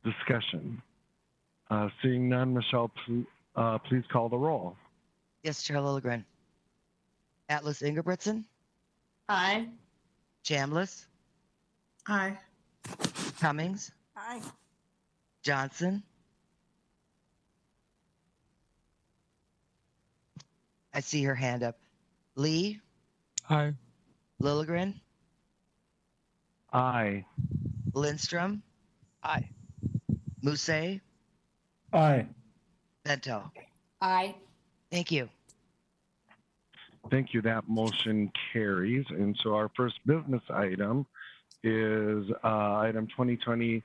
Discussion. Seeing none, Michelle, please call the roll. Yes, Chair Lilligren. Atlas Ingebrigtsen, Aye. Chambliss, Aye. Cummings, Aye. Johnson. I see her hand up. Lee, Aye. Lilligren, Aye. Lindstrom, Aye. Musse, Aye. Bento. Aye. Thank you. Thank you. That motion carries. And so our first business item is item 2020-224.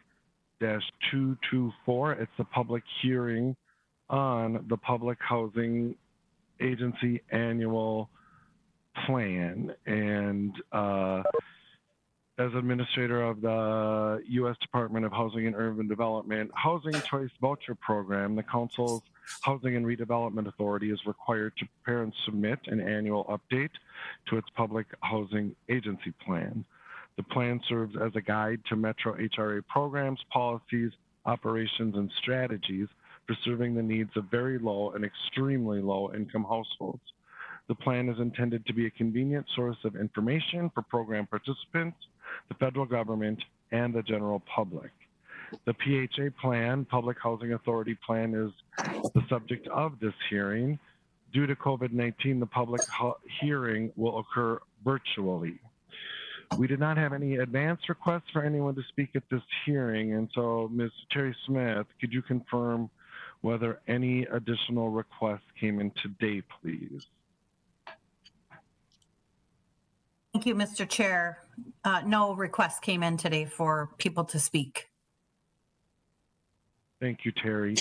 It's the public hearing on the Public Housing Agency annual plan. And as administrator of the U.S. Department of Housing and Urban Development Housing Choice Voucher Program, the Council's Housing and Redevelopment Authority is required to prepare and submit an annual update to its Public Housing Agency plan. The plan serves as a guide to Metro HRA programs, policies, operations, and strategies for serving the needs of very low and extremely low income households. The plan is intended to be a convenient source of information for program participants, the federal government, and the general public. The PHA plan, Public Housing Authority plan, is the subject of this hearing. Due to COVID-19, the public hearing will occur virtually. We did not have any advance requests for anyone to speak at this hearing, and so Ms. Terry Smith, could you confirm whether any additional requests came in today, please? Thank you, Mr. Chair. No requests came in today for people to speak. Thank you, Terry.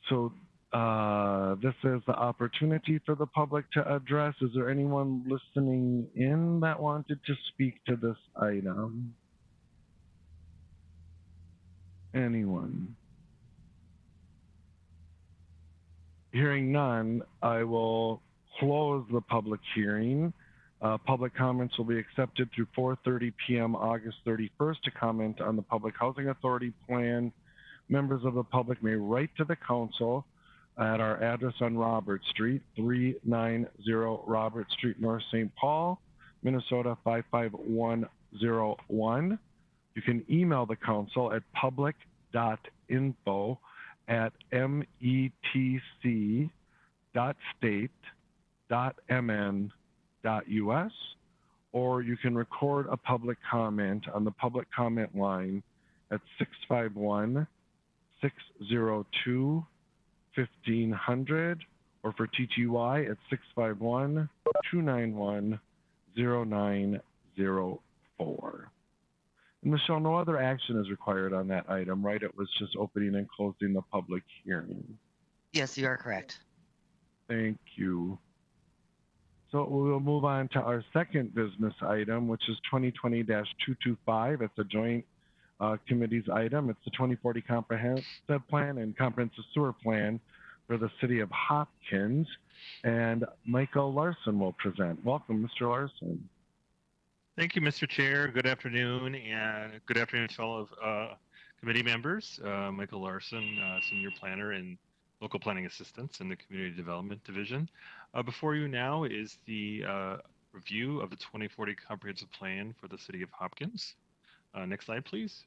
So this is the opportunity for the public to address. Is there anyone listening in that wanted to speak to this item? Anyone? Hearing none, I will close the public hearing. Public comments will be accepted through 4:30 p.m. August 31st to comment on the Public Housing Authority plan. Members of the public may write to the council at our address on Robert Street, 390 Robert Street, North St. Paul, Minnesota 55101. You can email the council at public.info@met.state.mn.us, or you can record a public comment on the public comment line at 651-602-1500, or for TTY at 651-291-0904. And Michelle, no other action is required on that item, right? It was just opening and closing the public hearing. Yes, you are correct. Thank you. So we'll move on to our second business item, which is 2020-225. It's a joint committee's item. It's the 2040 Comprehensive Plan and Comprehensive Sewer Plan for the City of Hopkins. And Michael Larson will present. Welcome, Mr. Larson. Thank you, Mr. Chair. Good afternoon, and good afternoon to all of committee members. Michael Larson, Senior Planner and Local Planning Assistance in the Community Development Division. Before you now is the review of the 2040 Comprehensive Plan for the City of Hopkins. Next slide, please.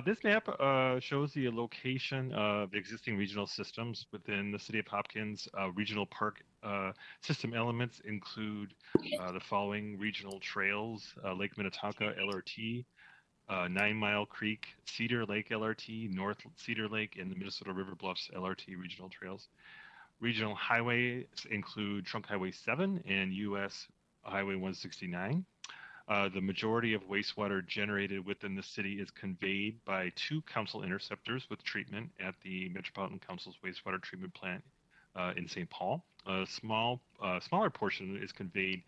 This map shows the location of existing regional systems within the City of Hopkins. Regional park system elements include the following regional trails: Lake Minnetonka LRT, 9 Mile Creek, Cedar Lake LRT, North Cedar Lake, and the Minnesota River Bluffs LRT regional trails. Regional highways include Trunk Highway 7 and US Highway 169. The majority of wastewater generated within the city is conveyed by 2 council interceptors with treatment at the Metropolitan Council's wastewater treatment plant in St. Paul. A smaller portion is conveyed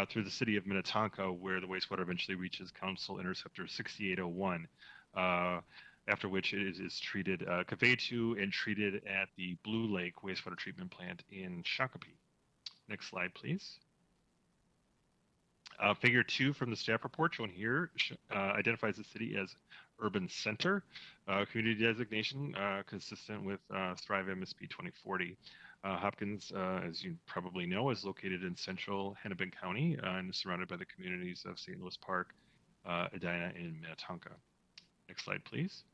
through the city of Minnetonka, where the wastewater eventually reaches Council Interceptor 6801, after which it is treated, conveyed to and treated at the Blue Lake wastewater treatment plant in Shakopee. Next slide, please. Figure 2 from the staff report shown here identifies the city as urban center, community designation consistent with Thrive MSP 2040. Hopkins, as you probably know, is located in central Hennepin County and is surrounded by the communities of St. Louis Park, Edina, and Minnetonka. Next slide, please.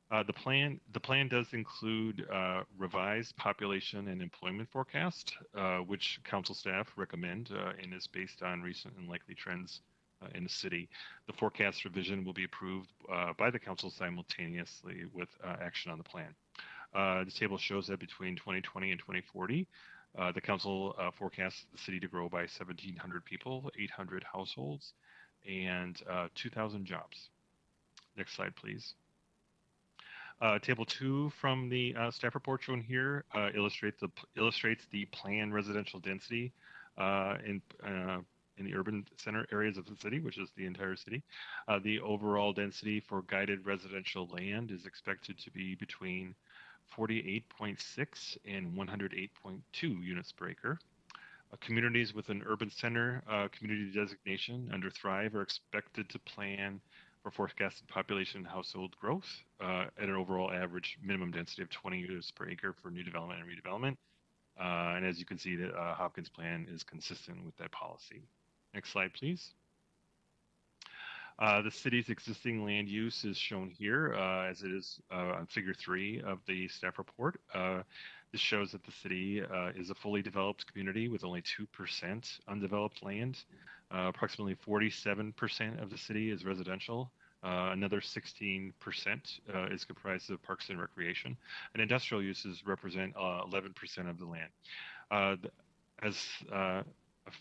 The plan does include revised population and employment forecast, which council staff recommend and is based on recent and likely trends in the city. The forecast revision will be approved by the council simultaneously with action on the plan. The table shows that between 2020 and 2040, the council forecasts the city to grow by 1,700 people, 800 households, and 2,000 jobs. Next slide, please. Table 2 from the staff report shown here illustrates the planned residential density in the urban center areas of the city, which is the entire city. The overall density for guided residential land is expected to be between 48.6 and 108.2 units per acre. Communities with an urban center community designation under Thrive are expected to plan for forecasted population and household growth at an overall average minimum density of 20 units per acre for new development and redevelopment. And as you can see, the Hopkins plan is consistent with that policy. Next slide, please. The city's existing land use is shown here as it is on figure 3 of the staff report. This shows that the city is a fully developed community with only 2% undeveloped land. Approximately 47% of the city is residential. Another 16% is comprised of parks and recreation. And industrial uses represent 11% of the land. As a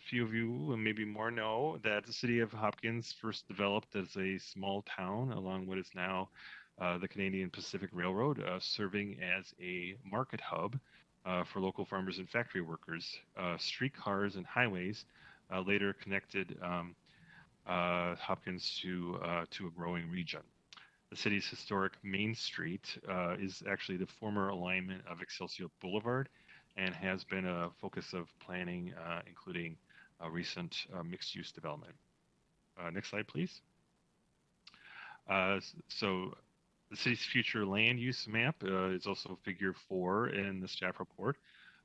few of you, and maybe more, know that the city of Hopkins first developed as a small town along what is now the Canadian Pacific Railroad, serving as a market hub for local farmers and factory workers. Streetcars and highways later connected Hopkins to a growing region. The city's historic Main Street is actually the former alignment of Excelsior Boulevard and has been a focus of planning, including recent mixed-use development. Next slide, please. So the city's future land use map is also figure 4 in the staff report.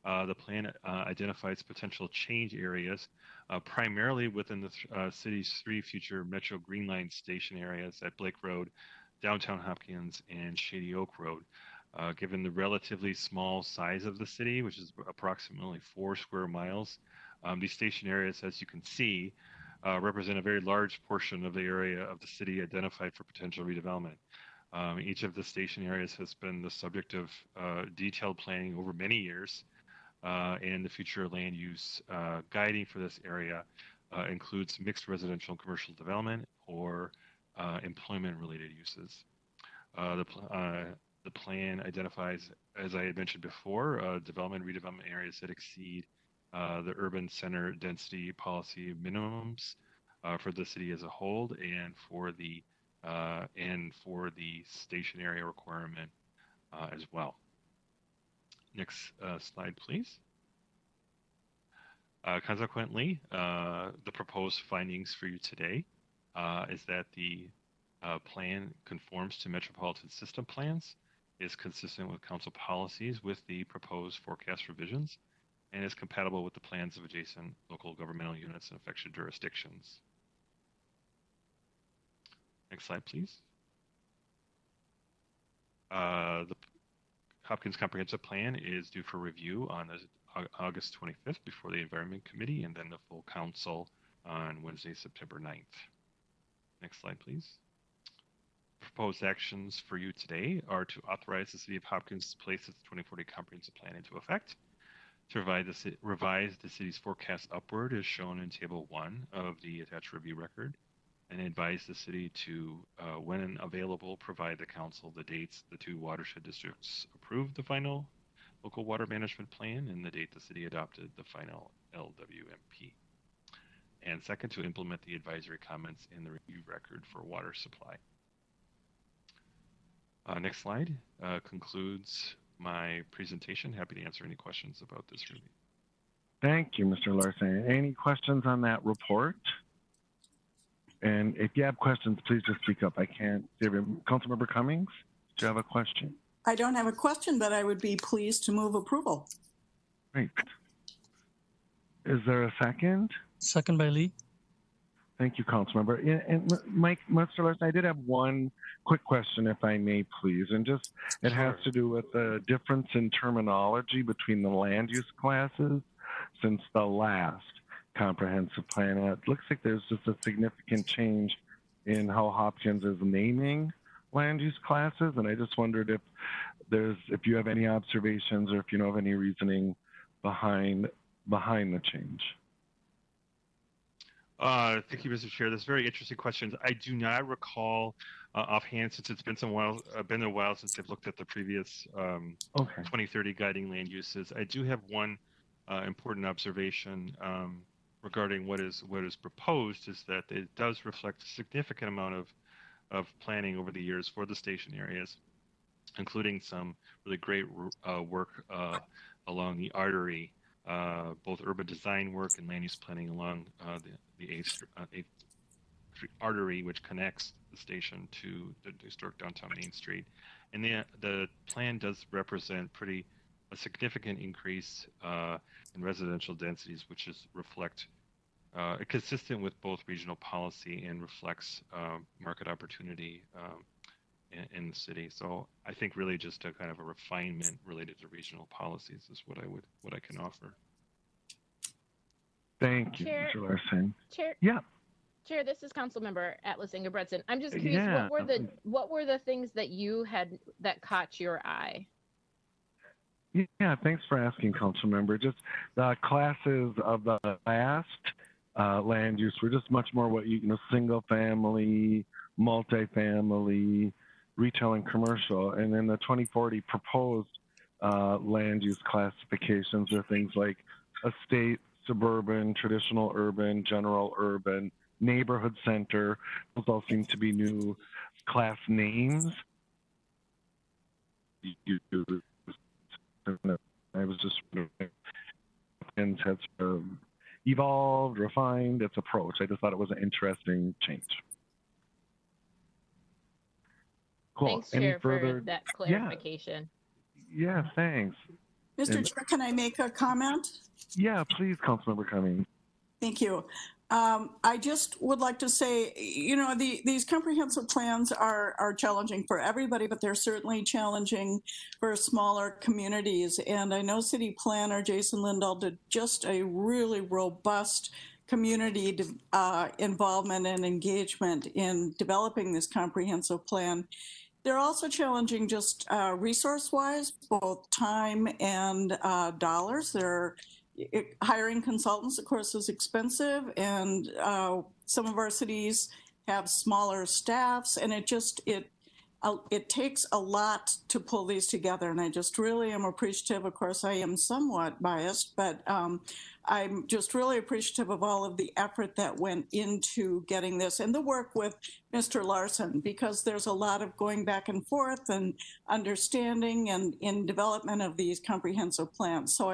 The plan identifies potential change areas, primarily within the city's 3 future Metro Green Line station areas at Blake Road, downtown Hopkins, and Shady Oak Road. Given the relatively small size of the city, which is approximately 4 square miles, these station areas, as you can see, represent a very large portion of the area of the city identified for potential redevelopment. Each of the station areas has been the subject of detailed planning over many years, and the future land use guiding for this area includes mixed residential and commercial development or employment-related uses. The plan identifies, as I had mentioned before, development and redevelopment areas that exceed the urban center density policy minimums for the city as a whole, and for the station area requirement as well. Next slide, please. Consequently, the proposed findings for you today is that the plan conforms to Metropolitan system plans, is consistent with council policies with the proposed forecast revisions, and is compatible with the plans of adjacent local governmental units and affected jurisdictions. Next slide, please. The Hopkins Comprehensive Plan is due for review on August 25th before the Environment Committee, and then the full council on Wednesday, September 9th. Next slide, please. Proposed actions for you today are to authorize the City of Hopkins to place its 2040 Comprehensive Plan into effect, to revise the city's forecast upward as shown in Table 1 of the attached review record, and advise the city to, when available, provide the council the dates the 2 watershed districts approved the final local water management plan and the date the city adopted the final LWMP. And second, to implement the advisory comments in the review record for water supply. Next slide concludes my presentation. Happy to answer any questions about this review. Thank you, Mr. Larson. Any questions on that report? And if you have questions, please just speak up. I can't see everyone. Councilmember Cummings, do you have a question? I don't have a question, but I would be pleased to move approval. Great. Is there a second? Second by Lee. Thank you, Councilmember. And Mike, Mr. Larson, I did have one quick question, if I may, please. And just, it has to do with the difference in terminology between the land use classes since the last comprehensive plan. It looks like there's just a significant change in how Hopkins is naming land use classes. And I just wondered if you have any observations or if you know of any reasoning behind the change. Thank you, Mr. Chair. That's very interesting questions. I do not recall offhand, since it's been a while since I've looked at the previous 2030 guiding land uses. I do have one important observation regarding what is proposed, is that it does reflect a significant amount of planning over the years for the station areas, including some really great work along the artery, both urban design work and land use planning along the 8th artery, which connects the station to the historic downtown Main Street. And the plan does represent a significant increase in residential densities, which is consistent with both regional policy and reflects market opportunity in the city. So I think really just a kind of a refinement related to regional policies is what I can offer. Thank you, Chair, Mr. Larson. Chair, Yeah. Chair, this is Councilmember Atlas Ingebretson. I'm just curious, Yeah. what were the things that you had that caught your eye? Yeah, thanks for asking, Councilmember. Just the classes of the last land use were just much more single family, multifamily, retail and commercial. And then the 2040 proposed land use classifications are things like estate, suburban, traditional urban, general urban, neighborhood center. Those all seem to be new class names. I was just and has evolved, refined its approach. I just thought it was an interesting change. Cool. Thanks, Any Chair, further? for that clarification. Yeah, thanks. Mr. Chair, can I make a comment? Yeah, please, Councilmember Cummings. Thank you. I just would like to say, these comprehensive plans are challenging for everybody, but they're certainly challenging for smaller communities. And I know City Planner Jason Lindahl did just a really robust community involvement and engagement in developing this comprehensive plan. They're also challenging just resource-wise, both time and dollars. Hiring consultants, of course, is expensive, and some of our cities have smaller staffs, and it takes a lot to pull these together. And I just really am appreciative. Of course, I am somewhat biased, but I'm just really appreciative of all of the effort that went into getting this and the work with Mr. Larson, because there's a lot of going back and forth and understanding and in development of these comprehensive plans. So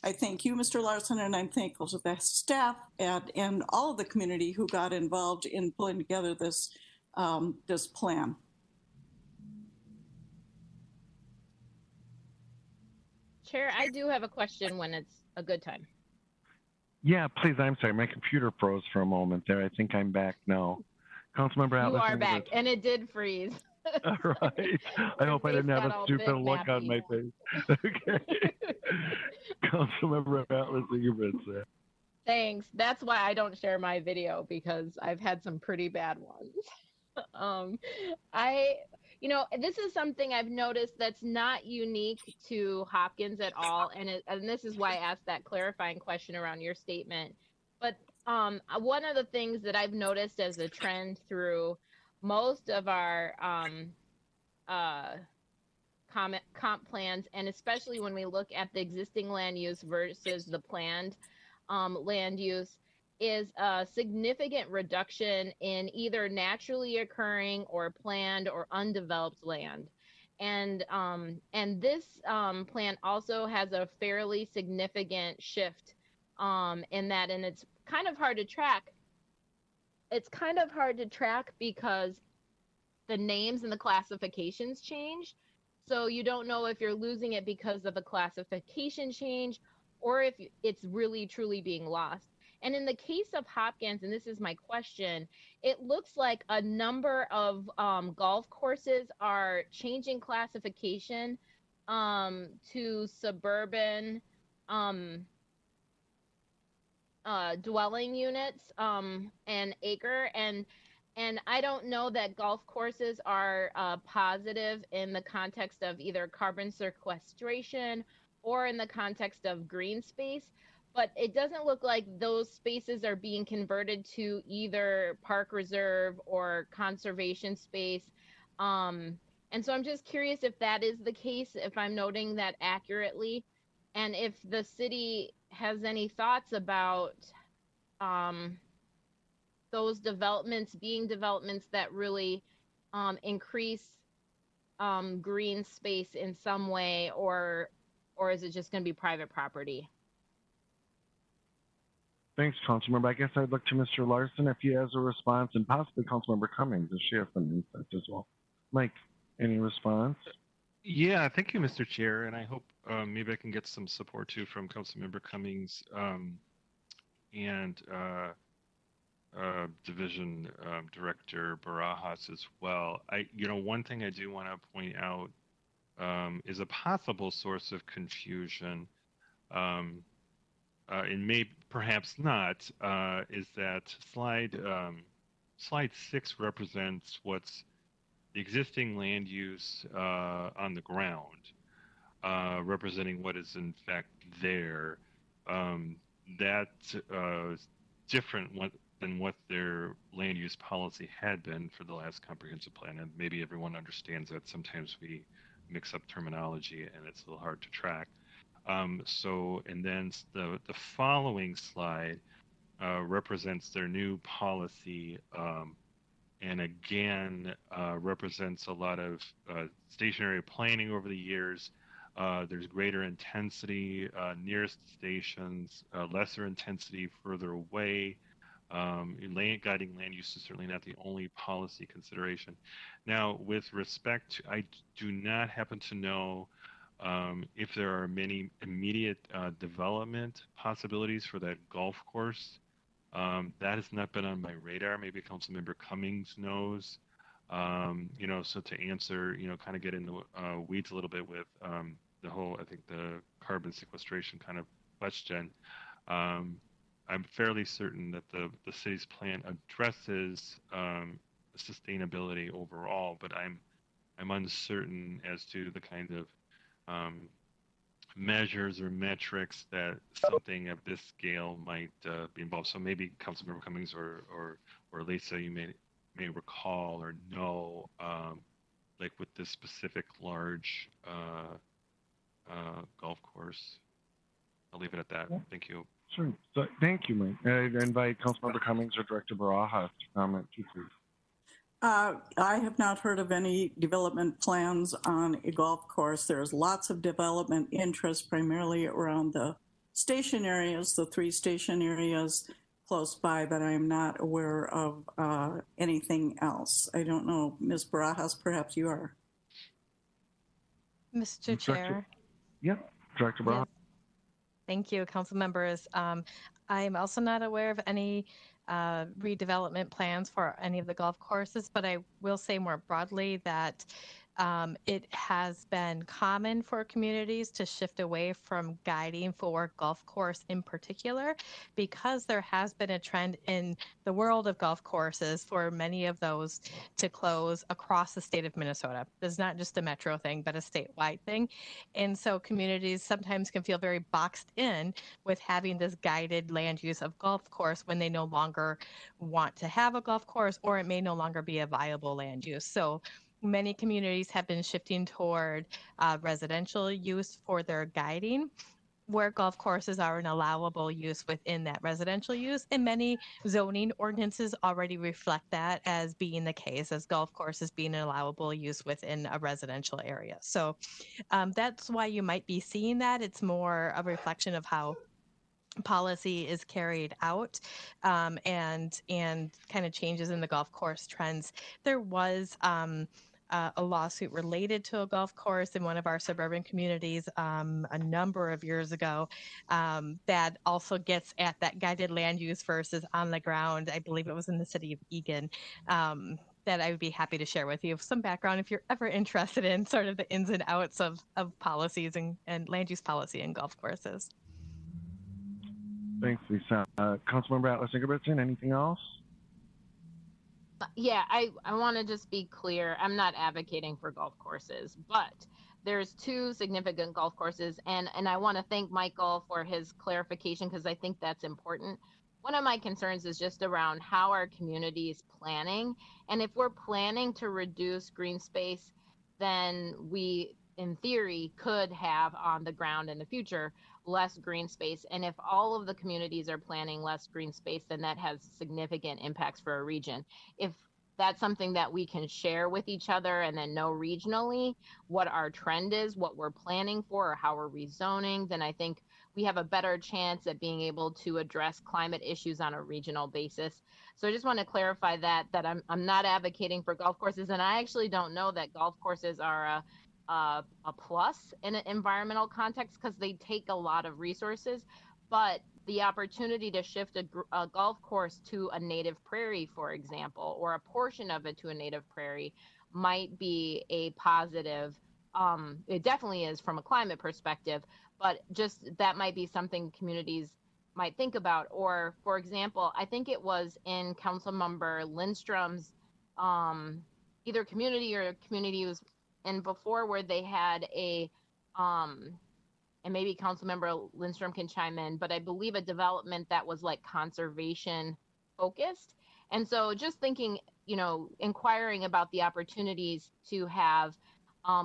I thank you, Mr. Larson, and I'm thankful to the staff and all of the community who got involved in pulling together this plan. Chair, I do have a question when it's a good time. Yeah, please. I'm sorry. My computer froze for a moment there. I think I'm back now. Councilmember Atlas. You are back, and it did freeze. All right. I hope I didn't have a stupid look on my face. Okay. Councilmember Atlas, Ingebretson. Thanks. That's why I don't share my video, because I've had some pretty bad ones. This is something I've noticed that's not unique to Hopkins at all, and this is why I asked that clarifying question around your statement. But one of the things that I've noticed as a trend through most of our comp plans, and especially when we look at the existing land use versus the planned land use, is a significant reduction in either naturally occurring or planned or undeveloped land. And this plan also has a fairly significant shift and it's kind of hard to track. It's kind of hard to track because the names and the classifications change. So you don't know if you're losing it because of a classification change or if it's really truly being lost. And in the case of Hopkins, and this is my question, it looks like a number of golf courses are changing classification to suburban um, dwelling units and acre, and I don't know that golf courses are positive in the context of either carbon sequestration or in the context of green space, but it doesn't look like those spaces are being converted to either park reserve or conservation space. And so I'm just curious if that is the case, if I'm noting that accurately, and if the city has any thoughts about um, those developments being developments that really increase green space in some way, or is it just going to be private property? Thanks, Councilmember. I guess I'd look to Mr. Larson if he has a response, and possibly Councilmember Cummings if she has some insights as well. Mike, any response? Yeah, thank you, Mr. Chair, and I hope maybe I can get some support too from Councilmember Cummings and Division Director Barajas as well. One thing I do want to point out is a possible source of confusion, and maybe perhaps not, is that slide 6 represents what's the existing land use on the ground, representing what is in fact there. That's different than what their land use policy had been for the last comprehensive plan. And maybe everyone understands that sometimes we mix up terminology and it's a little hard to track. And then the following slide represents their new policy, and again represents a lot of stationary planning over the years. There's greater intensity nearest stations, lesser intensity further away. Guiding land use is certainly not the only policy consideration. Now, with respect to, I do not happen to know if there are many immediate development possibilities for that golf course. That has not been on my radar. Maybe Councilmember Cummings knows. So to answer, kind of get in the weeds a little bit with the whole, I think the carbon sequestration kind of question. I'm fairly certain that the city's plan addresses sustainability overall, but I'm uncertain as to the kind of measures or metrics that something of this scale might be involved. So maybe Councilmember Cummings or Lisa, you may recall or know, like with this specific large golf course. I'll leave it at that. Thank you. Sure. So, thank you, Mike. I invite Councilmember Cummings or Director Barajas to comment too, please. I have not heard of any development plans on a golf course. There's lots of development interest, primarily around the station areas, the 3 station areas close by, but I am not aware of anything else. I don't know, Ms. Barajas, perhaps you are. Mr. Chair. Yep, Director Barajas. Yes. Thank you, council members. I am also not aware of any redevelopment plans for any of the golf courses, but I will say more broadly that it has been common for communities to shift away from guiding for golf course in particular, because there has been a trend in the world of golf courses for many of those to close across the state of Minnesota. It's not just a metro thing, but a statewide thing. And so communities sometimes can feel very boxed in with having this guided land use of golf course when they no longer want to have a golf course, or it may no longer be a viable land use. So many communities have been shifting toward residential use for their guiding, where golf courses are an allowable use within that residential use. And many zoning ordinances already reflect that as being the case, as golf courses being an allowable use within a residential area. So that's why you might be seeing that. It's more a reflection of how policy is carried out, and kind of changes in the golf course trends. There was a lawsuit related to a golf course in one of our suburban communities a number of years ago that also gets at that guided land use versus on the ground. I believe it was in the city of Egan. That I would be happy to share with you some background if you're ever interested in sort of the ins and outs of policies and land use policy in golf courses. Thanks, Lisa. Councilmember Atlas Ingebrigtsen, anything else? Yeah, I want to just be clear. I'm not advocating for golf courses, but there's two significant golf courses, and I want to thank Michael for his clarification because I think that's important. One of my concerns is just around how our community is planning, and if we're planning to reduce green space, then we, in theory, could have on the ground in the future less green space. And if all of the communities are planning less green space, then that has significant impacts for a region. If that's something that we can share with each other and then know regionally what our trend is, what we're planning for, or how we're rezoning, then I think we have a better chance at being able to address climate issues on a regional basis. So I just want to clarify that I'm not advocating for golf courses, and I actually don't know that golf courses are a plus in an environmental context because they take a lot of resources, but the opportunity to shift a golf course to a native prairie, for example, or a portion of it to a native prairie might be a positive. It definitely is from a climate perspective, but just that might be something communities might think about. Or, for example, I think it was in Councilmember Lindstrom's either community or community was and before where they had a and maybe Councilmember Lindstrom can chime in, but I believe a development that was like conservation focused. And so just thinking, inquiring about the opportunities to have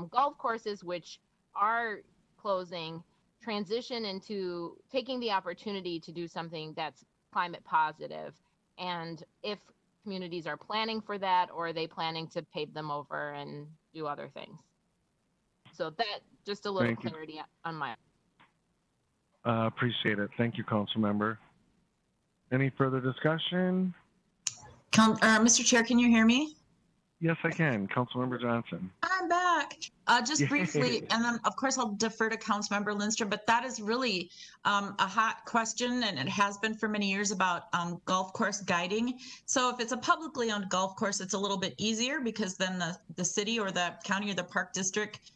golf courses which are closing transition into taking the opportunity to do something that's climate positive. And if communities are planning for that, or are they planning to pave them over and do other things? So that just a little clarity on my. Appreciate it. Thank you, Councilmember. Any further discussion? Mr. Chair, can you hear me? Yes, I can. Councilmember Johnson. I'm back. Just briefly, and then of course I'll defer to Councilmember Lindstrom, but that is really a hot question, and it has been for many years about golf course guiding. So if it's a publicly owned golf course, it's a little bit easier because then the city or the county or the park district,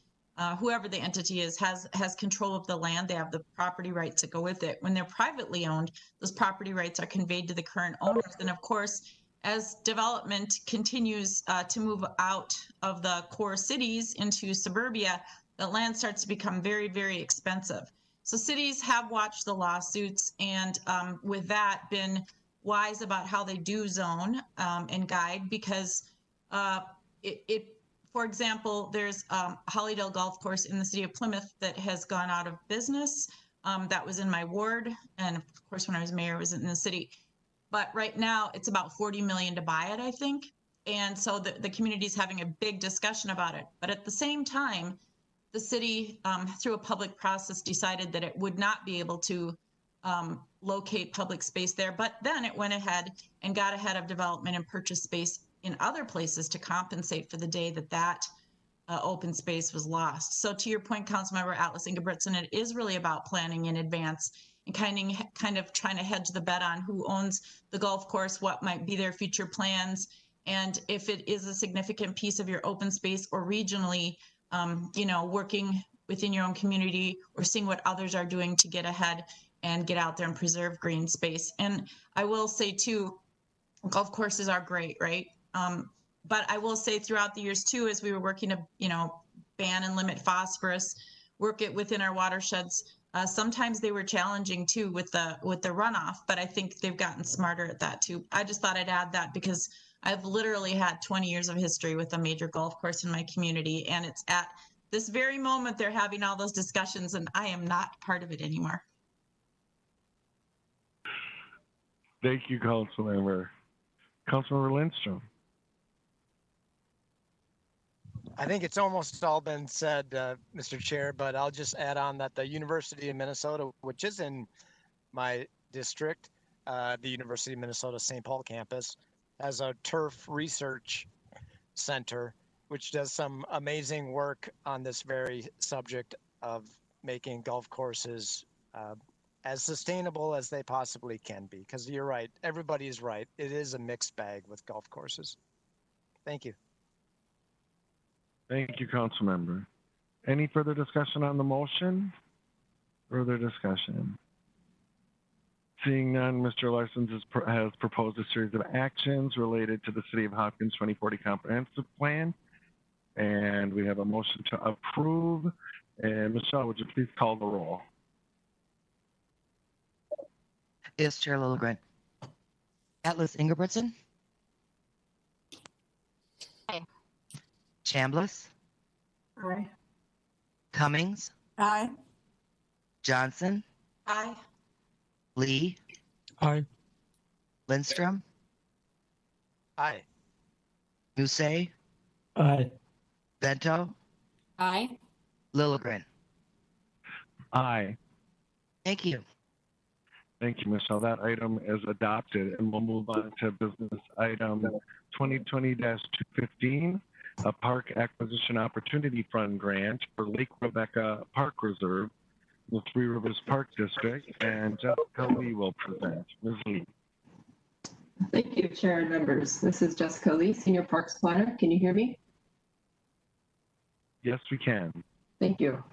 whoever the entity is, has control of the land. They have the property rights that go with it. When they're privately owned, those property rights are conveyed to the current owners. And of course, as development continues to move out of the core cities into suburbia, the land starts to become very, very expensive. So cities have watched the lawsuits and with that been wise about how they do zone and guide, because for example, there's Hollydale Golf Course in the city of Plymouth that has gone out of business. That was in my ward. And of course, when I was mayor, it was in the city. But right now it's about $40 million to buy it, I think. And so the community is having a big discussion about it. But at the same time, the city, through a public process, decided that it would not be able to locate public space there. But then it went ahead and got ahead of development and purchased space in other places to compensate for the day that open space was lost. So to your point, Councilmember Atlas Ingebrigtsen, it is really about planning in advance and kind of trying to hedge the bet on who owns the golf course, what might be their future plans, and if it is a significant piece of your open space or regionally, working within your own community or seeing what others are doing to get ahead and get out there and preserve green space. And I will say too, golf courses are great, right? But I will say throughout the years too, as we were working to, ban and limit phosphorus, work it within our watersheds, sometimes they were challenging too with the runoff, but I think they've gotten smarter at that too. I just thought I'd add that because I've literally had 20 years of history with a major golf course in my community, and it's at this very moment they're having all those discussions, and I am not part of it anymore. Thank you, Councilmember. Councilmember Lindstrom. I think it's almost all been said, Mr. Chair, but I'll just add on that the University of Minnesota, which is in my district, the University of Minnesota St. Paul campus, has a turf research center, which does some amazing work on this very subject of making golf courses as sustainable as they possibly can be. Because you're right, everybody is right. It is a mixed bag with golf courses. Thank you. Thank you, council member. Any further discussion on the motion? Further discussion? Seeing none, Mr. Larson has proposed a series of actions related to the City of Hopkins 2040 Comprehensive Plan, and we have a motion to approve. And Michelle, would you please call the roll? Yes, Chair Lilligren. Atlas Ingebrigtsen. Aye. Chambliss. Aye. Cummings. Aye. Johnson. Aye. Lee. Aye. Lindstrom. Aye. Musset. Aye. Bento. Aye. Lilligren. Aye. Thank you. Thank you, Michelle. That item is adopted, and we'll move on to business item 2020-215, a Park Acquisition Opportunity Fund grant for Lake Rebecca Park Reserve, the Three Rivers Park District, and Jessica Lee will present. Ms. Lee. Thank you, Chair and members. This is Jessica Lee, Senior Parks Planner. Can you hear me? Yes, we can. Thank you.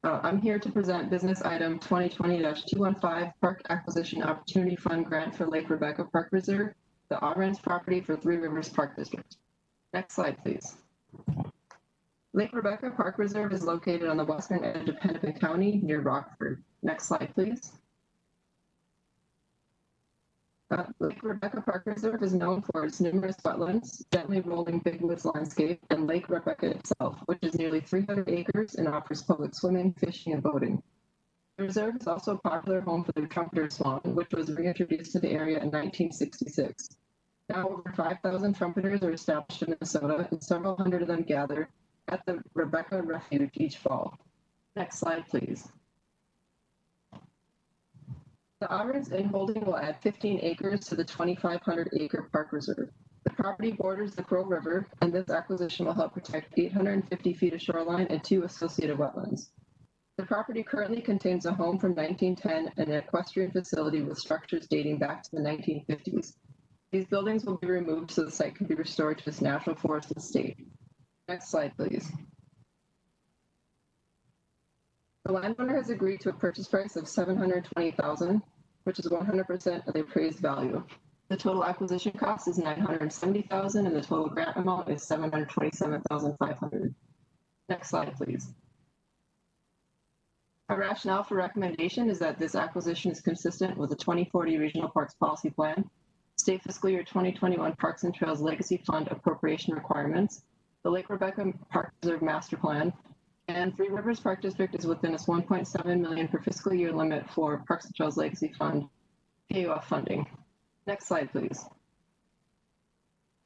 I'm here to present business item 2020-215 Park Acquisition Opportunity Fund Grant for Lake Rebecca Park Reserve, the Auburn property for Three Rivers Park District. Next slide, please. Lake Rebecca Park Reserve is located on the western edge of Hennepin County near Rockford. Next slide, please. Lake Rebecca Park Reserve is known for its numerous wetlands, gently rolling big woods landscape, and Lake Rebecca itself, which is nearly 300 acres and offers public swimming, fishing, and boating. The reserve is also a popular home for the trumpeter swan, which was reintroduced to the area in 1966. Now over 5,000 trumpeters are established in Minnesota, and several hundred of them gather at the Rebecca Refuge each fall. Next slide, please. The Auburn's inholding will add 15 acres to the 2,500 acre park reserve. The property borders the Crow River, and this acquisition will help protect 850 feet of shoreline and 2 associated wetlands. The property currently contains a home from 1910 and an equestrian facility with structures dating back to the 1950s. These buildings will be removed so the site can be restored to its natural forested state. Next slide, please. The landowner has agreed to a purchase price of $720,000, which is 100% of the appraised value. The total acquisition cost is $970,000, and the total grant amount is $727,500. Next slide, please. Our rationale for recommendation is that this acquisition is consistent with the 2040 Regional Parks Policy Plan, State Fiscal Year 2021 Parks and Trails Legacy Fund appropriation requirements, the Lake Rebecca Park Reserve Master Plan, and Three Rivers Park District is within its $1.7 million per fiscal year limit for Parks and Trails Legacy Fund PUF funding. Next slide, please.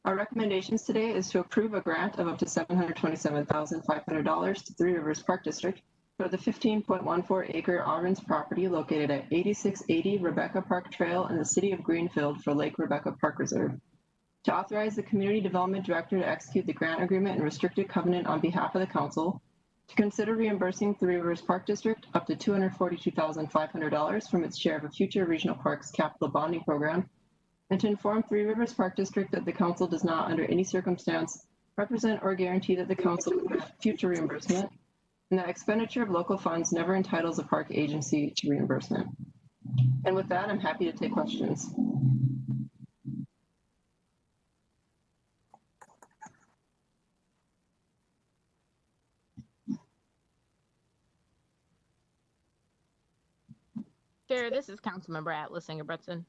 Our recommendations today is to approve a grant of up to $727,500 to Three Rivers Park District for the 15.14 acre Auburn property located at 8680 Rebecca Park Trail in the city of Greenfield for Lake Rebecca Park Reserve. To authorize the Community Development Director to execute the grant agreement and restricted covenant on behalf of the Council, to consider reimbursing Three Rivers Park District up to $242,500 from its share of a future Regional Parks capital bonding program, and to inform Three Rivers Park District that the Council does not, under any circumstance, represent or guarantee that the Council will grant future reimbursement, and that expenditure of local funds never entitles a park agency to reimbursement. And with that, I'm happy to take questions. Chair, this is Councilmember Atlas Ingebrigtsen.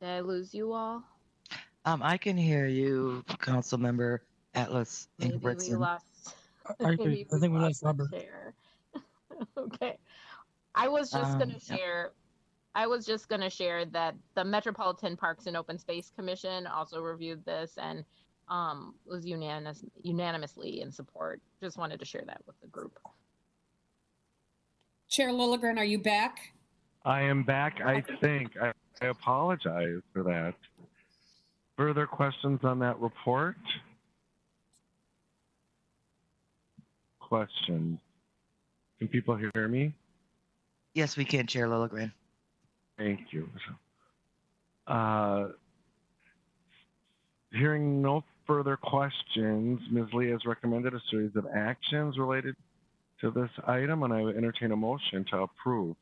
Did I lose you all? I can hear you, Councilmember Atlas Maybe we Ingebrigtsen. lost. I think we lost Robert. Chair. Okay. I was just going to share. I was just going to share that the Metropolitan Parks and Open Space Commission also reviewed this, and was unanimously in support. Just wanted to share that with the group. Chair Lilligren, are you back? I am back, I think. I apologize for that. Further questions on that report? Questions? Can people hear me? Yes, we can, Chair Lilligren. Thank you. Hearing no further questions, Ms. Lee has recommended a series of actions related to this item, and I would entertain a motion to approve.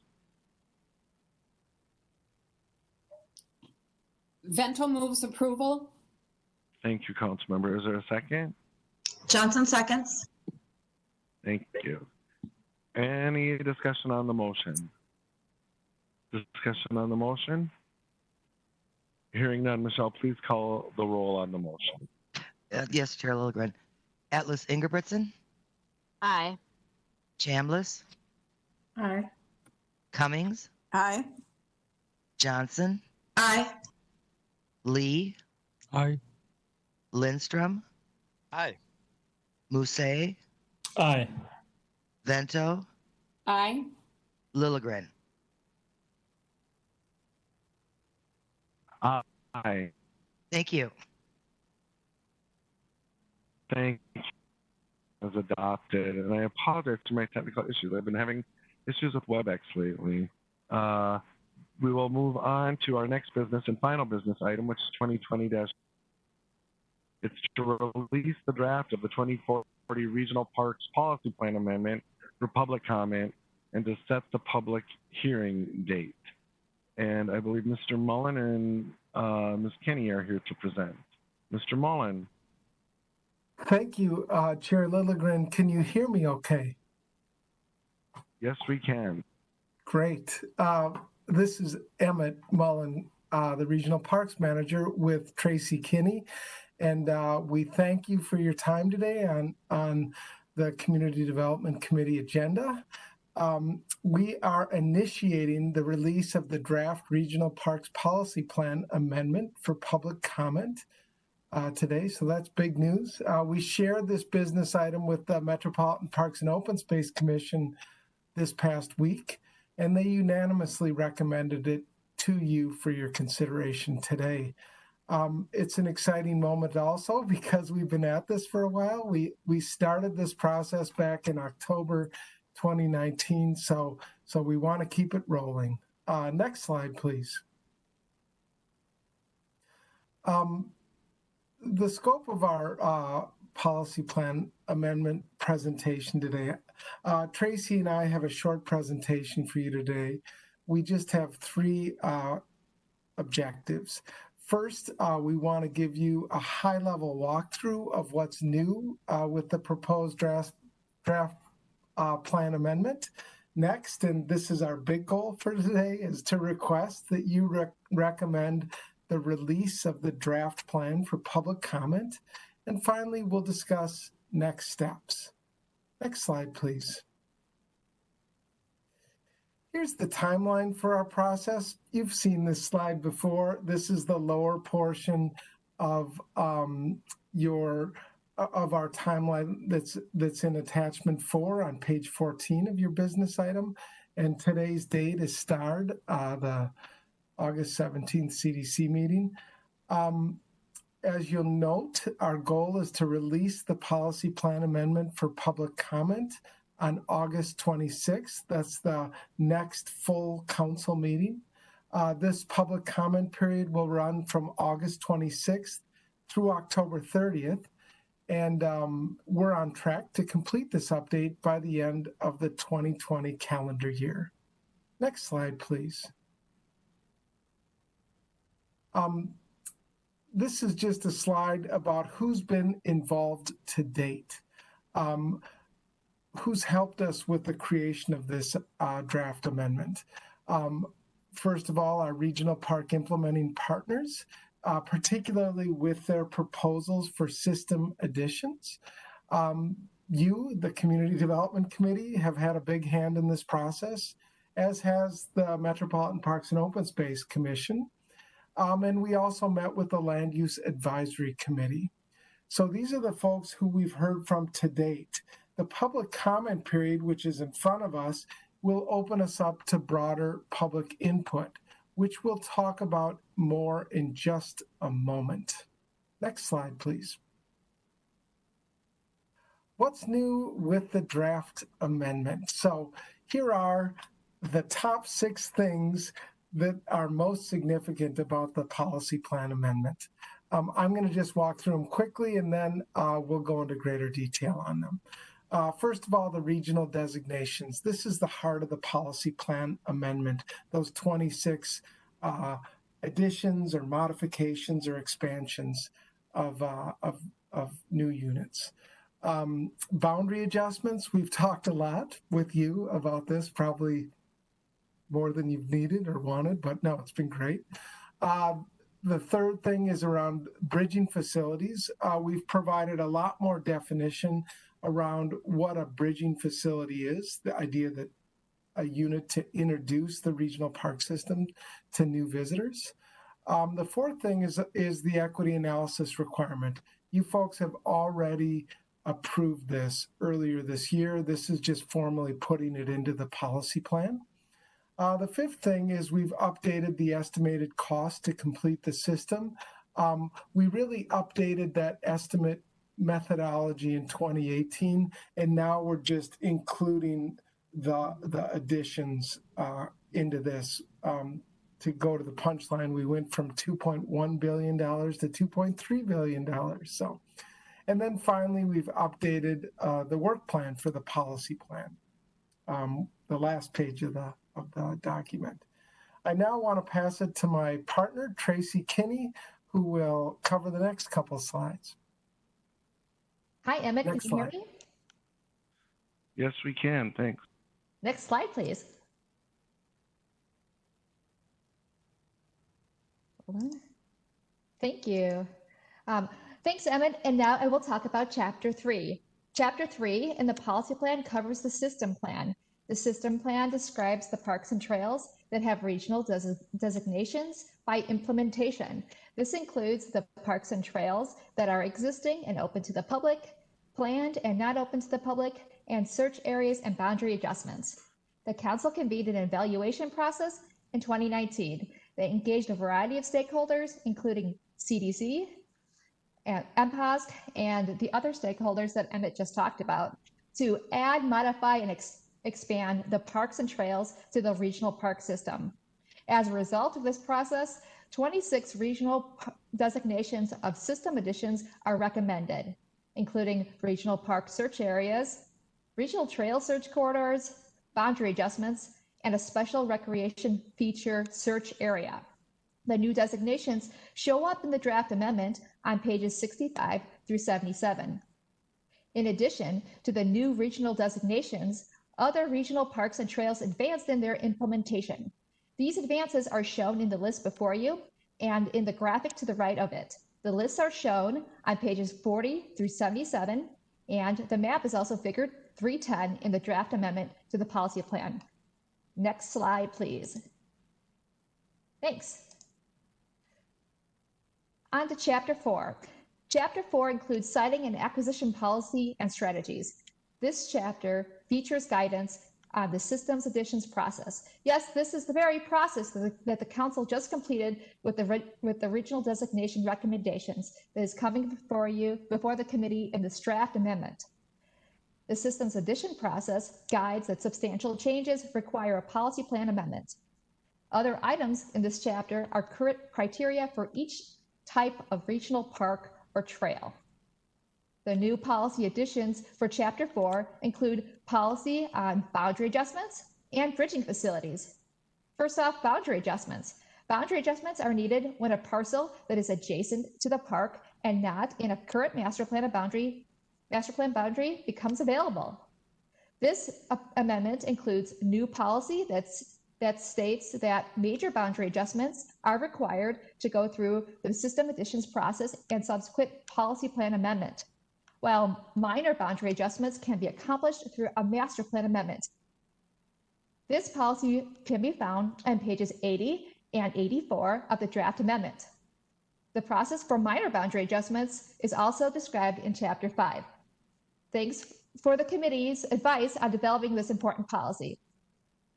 Vento moves approval. Thank you, Councilmember. Is there a second? Johnson seconds. Thank you. Any discussion on the motion? Discussion on the motion? Hearing none, Michelle, please call the roll on the motion. Yes, Chair Lilligren. Atlas Ingebrigtsen, Aye. Chambliss, Aye. Cummings, Aye. Johnson, Aye. Lee, Aye. Lindstrom, Aye. Musse, Aye. Vento, Aye. Lilligren. Aye. Thank you. Thank you. As adopted, and I apologize for my technical issues. I've been having issues with WebEx lately. We will move on to our next business and final business item, which is 2020- It's to release the draft of the 2040 Regional Parks Policy Plan Amendment for public comment and to set the public hearing date. And I believe Mr. Mullen and Ms. Kenny are here to present. Mr. Mullen. Thank you, Chair Lilligren. Can you hear me okay? Yes, we can. Great. This is Emmett Mullen, the Regional Parks Manager with Tracy Kinney. And we thank you for your time today on the Community Development Committee agenda. We are initiating the release of the draft Regional Parks Policy Plan Amendment for public comment today, so that's big news. We shared this business item with the Metropolitan Parks and Open Space Commission this past week, and they unanimously recommended it to you for your consideration today. It's an exciting moment also because we've been at this for a while. We started this process back in October 2019, so we want to keep it rolling. Next slide, please. The scope of our policy plan amendment presentation today, Tracy and I have a short presentation for you today. We just have three objectives. First, we want to give you a high-level walkthrough of what's new with the proposed draft plan amendment. Next, and this is our big goal for today, is to request that you recommend the release of the draft plan for public comment. And finally, we'll discuss next steps. Next slide, please. Here's the timeline for our process. You've seen this slide before. This is the lower portion of our timeline that's in attachment 4 on page 14 of your business item. And today's date is starred, the August 17th CDC meeting. As you'll note, our goal is to release the policy plan amendment for public comment on August 26th. That's the next full council meeting. This public comment period will run from August 26th through October 30th. And we're on track to complete this update by the end of the 2020 calendar year. Next slide, please. This is just a slide about who's been involved to date. Who's helped us with the creation of this draft amendment. First of all, our regional park implementing partners, particularly with their proposals for system additions. You, the Community Development Committee, have had a big hand in this process, as has the Metropolitan Parks and Open Space Commission. And we also met with the Land Use Advisory Committee. So these are the folks who we've heard from to date. The public comment period, which is in front of us, will open us up to broader public input, which we'll talk about more in just a moment. Next slide, please. What's new with the draft amendment? So here are the top 6 things that are most significant about the policy plan amendment. I'm going to just walk through them quickly, and then we'll go into greater detail on them. First of all, the regional designations. This is the heart of the policy plan amendment, those 26 additions or modifications or expansions of new units. Boundary adjustments, we've talked a lot with you about this, probably more than you've needed or wanted, but no, it's been great. The third thing is around bridging facilities. We've provided a lot more definition around what a bridging facility is, the idea that a unit to introduce the regional park system to new visitors. The fourth thing is the equity analysis requirement. You folks have already approved this earlier this year. This is just formally putting it into the policy plan. The fifth thing is we've updated the estimated cost to complete the system. We really updated that estimate methodology in 2018, and now we're just including the additions into this. To go to the punchline, we went from $2.1 billion to $2.3 billion. So, and then finally, we've updated the work plan for the policy plan, the last page of the document. I now want to pass it to my partner, Tracy Kinney, who will cover the next couple slides. Hi, Emmett, Next can you slide. hear me? Yes, we can. Thanks. Next slide, please. Hold on. Thank you. Thanks, Emmett. And now I will talk about Chapter 3. Chapter 3 in the policy plan covers the system plan. The system plan describes the parks and trails that have regional designations by implementation. This includes the parks and trails that are existing and open to the public, planned and not open to the public, and search areas and boundary adjustments. The council convened an evaluation process in 2019. They engaged a variety of stakeholders, including CDC, and MPOSC, and the other stakeholders that Emmett just talked about, to add, modify, and expand the parks and trails to the regional park system. As a result of this process, 26 regional designations of system additions are recommended, including regional park search areas, regional trail search corridors, boundary adjustments, and a special recreation feature search area. The new designations show up in the draft amendment on pages 65 through 77. In addition to the new regional designations, other regional parks and trails advanced in their implementation. These advances are shown in the list before you and in the graphic to the right of it. The lists are shown on pages 40 through 77, and the map is also figured 310 in the draft amendment to the policy plan. Next slide, please. Thanks. On to Chapter 4. Chapter 4 includes siting and acquisition policy and strategies. This chapter features guidance on the systems additions process. Yes, this is the very process that the council just completed with the regional designation recommendations that is coming before the committee in this draft amendment. The systems addition process guides that substantial changes require a policy plan amendment. Other items in this chapter are current criteria for each type of regional park or trail. The new policy additions for Chapter 4 include policy on boundary adjustments and bridging facilities. First off, boundary adjustments. Boundary adjustments are needed when a parcel that is adjacent to the park and not in a current master plan boundary becomes available. This amendment includes new policy that states that major boundary adjustments are required to go through the system additions process and subsequent policy plan amendment, while minor boundary adjustments can be accomplished through a master plan amendment. This policy can be found on pages 80 and 84 of the draft amendment. The process for minor boundary adjustments is also described in Chapter 5. Thanks for the committee's advice on developing this important policy.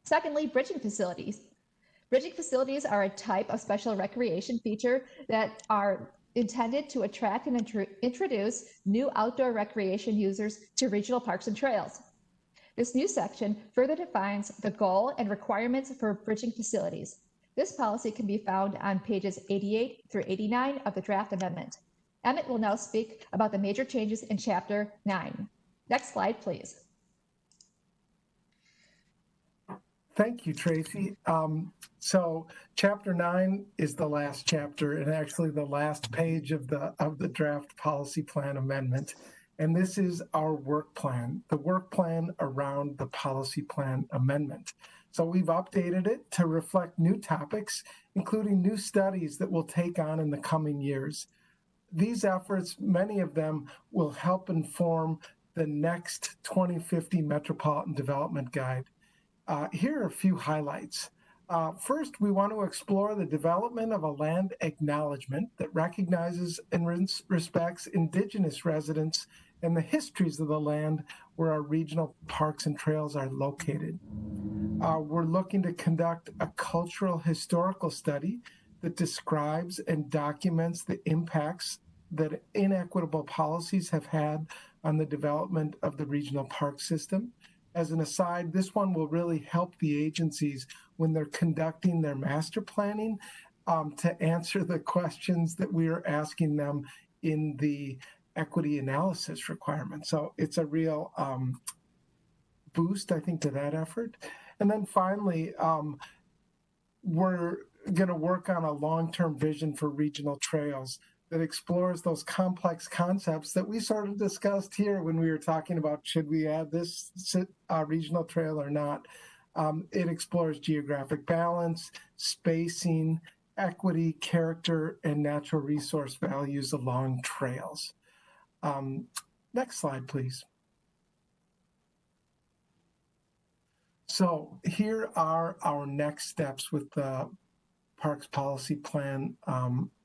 Secondly, bridging facilities. Bridging facilities are a type of special recreation feature that are intended to attract and introduce new outdoor recreation users to regional parks and trails. This new section further defines the goal and requirements for bridging facilities. This policy can be found on pages 88 through 89 of the draft amendment. Emmett will now speak about the major changes in Chapter 9. Next slide, please. Thank you, Tracy. So Chapter 9 is the last chapter and actually the last page of the draft policy plan amendment. And this is our work plan, the work plan around the policy plan amendment. So we've updated it to reflect new topics, including new studies that we'll take on in the coming years. These efforts, many of them, will help inform the next 2050 Metropolitan Development Guide. Here are a few highlights. First, we want to explore the development of a land acknowledgement that recognizes and respects Indigenous residents and the histories of the land where our regional parks and trails are located. We're looking to conduct a cultural historical study that describes and documents the impacts that inequitable policies have had on the development of the regional park system. As an aside, this one will really help the agencies when they're conducting their master planning to answer the questions that we are asking them in the equity analysis requirement. So it's a real boost, I think, to that effort. And then finally, we're going to work on a long-term vision for regional trails that explores those complex concepts that we sort of discussed here when we were talking about should we add this regional trail or not. It explores geographic balance, spacing, equity, character, and natural resource values along trails. Next slide, please. So here are our next steps with the Parks Policy Plan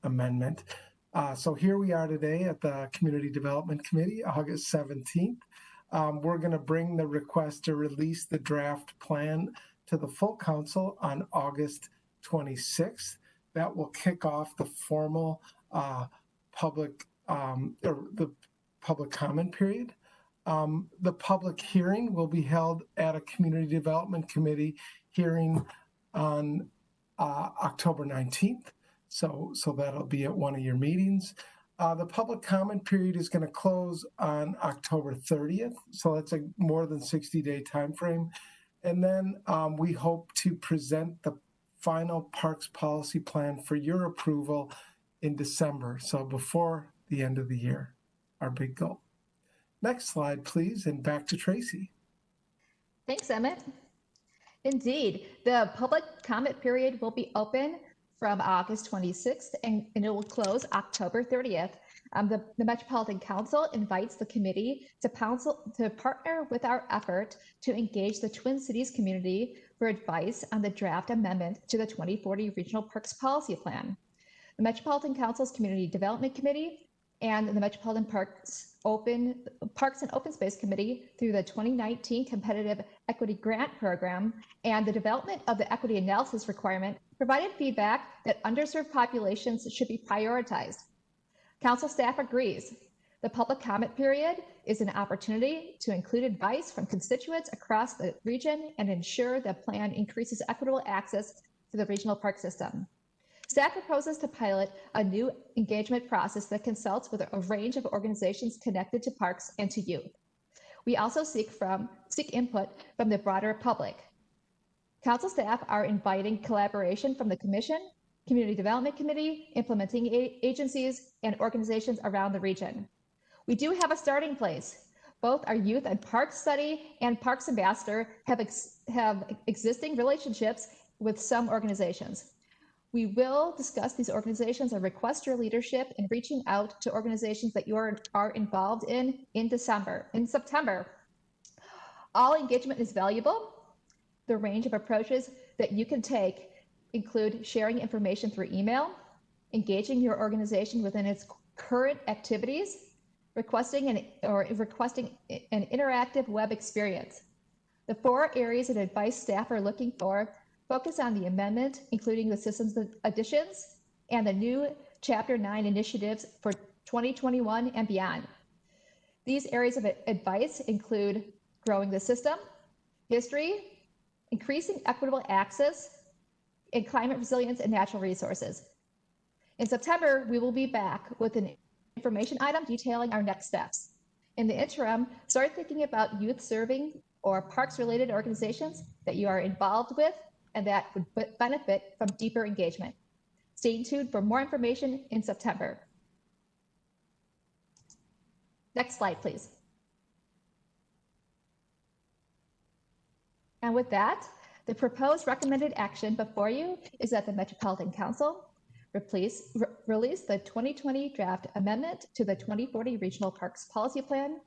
amendment. So here we are today at the Community Development Committee, August 17th. We're going to bring the request to release the draft plan to the full council on August 26th. That will kick off the formal public comment period. The public hearing will be held at a Community Development Committee hearing on October 19th. So that'll be at one of your meetings. The public comment period is going to close on October 30th. So that's a more than 60-day time frame. And then we hope to present the final Parks Policy Plan for your approval in December. So before the end of the year, our big goal. Next slide, please, and back to Tracy. Thanks, Emmett. Indeed, the public comment period will be open from August 26th and it will close October 30th. The Metropolitan Council invites the committee to partner with our effort to engage the Twin Cities community for advice on the draft amendment to the 2040 Regional Parks Policy Plan. The Metropolitan Council's Community Development Committee and the Metropolitan Parks and Open Space Committee through the 2019 Competitive Equity Grant Program and the development of the equity analysis requirement provided feedback that underserved populations should be prioritized. Council staff agrees. The public comment period is an opportunity to include advice from constituents across the region and ensure the plan increases equitable access to the regional park system. Staff proposes to pilot a new engagement process that consults with a range of organizations connected to parks and to youth. We also seek input from the broader public. Council staff are inviting collaboration from the Commission, Community Development Committee, implementing agencies, and organizations around the region. We do have a starting place. Both our Youth and Parks Study and Parks Ambassador have existing relationships with some organizations. We will discuss these organizations and request your leadership in reaching out to organizations that you are involved in September. All engagement is valuable. The range of approaches that you can take include sharing information through email, engaging your organization within its current activities, requesting an interactive web experience. The 4 areas of advice staff are looking for focus on the amendment, including the systems additions and the new Chapter 9 initiatives for 2021 and beyond. These areas of advice include growing the system, history, increasing equitable access, and climate resilience and natural resources. In September, we will be back with an information item detailing our next steps. In the interim, start thinking about youth serving or parks-related organizations that you are involved with and that would benefit from deeper engagement. Stay tuned for more information in September. Next slide, please. And with that, the proposed recommended action before you is that the Metropolitan Council release the 2020 draft amendment to the 2040 Regional Parks Policy Plan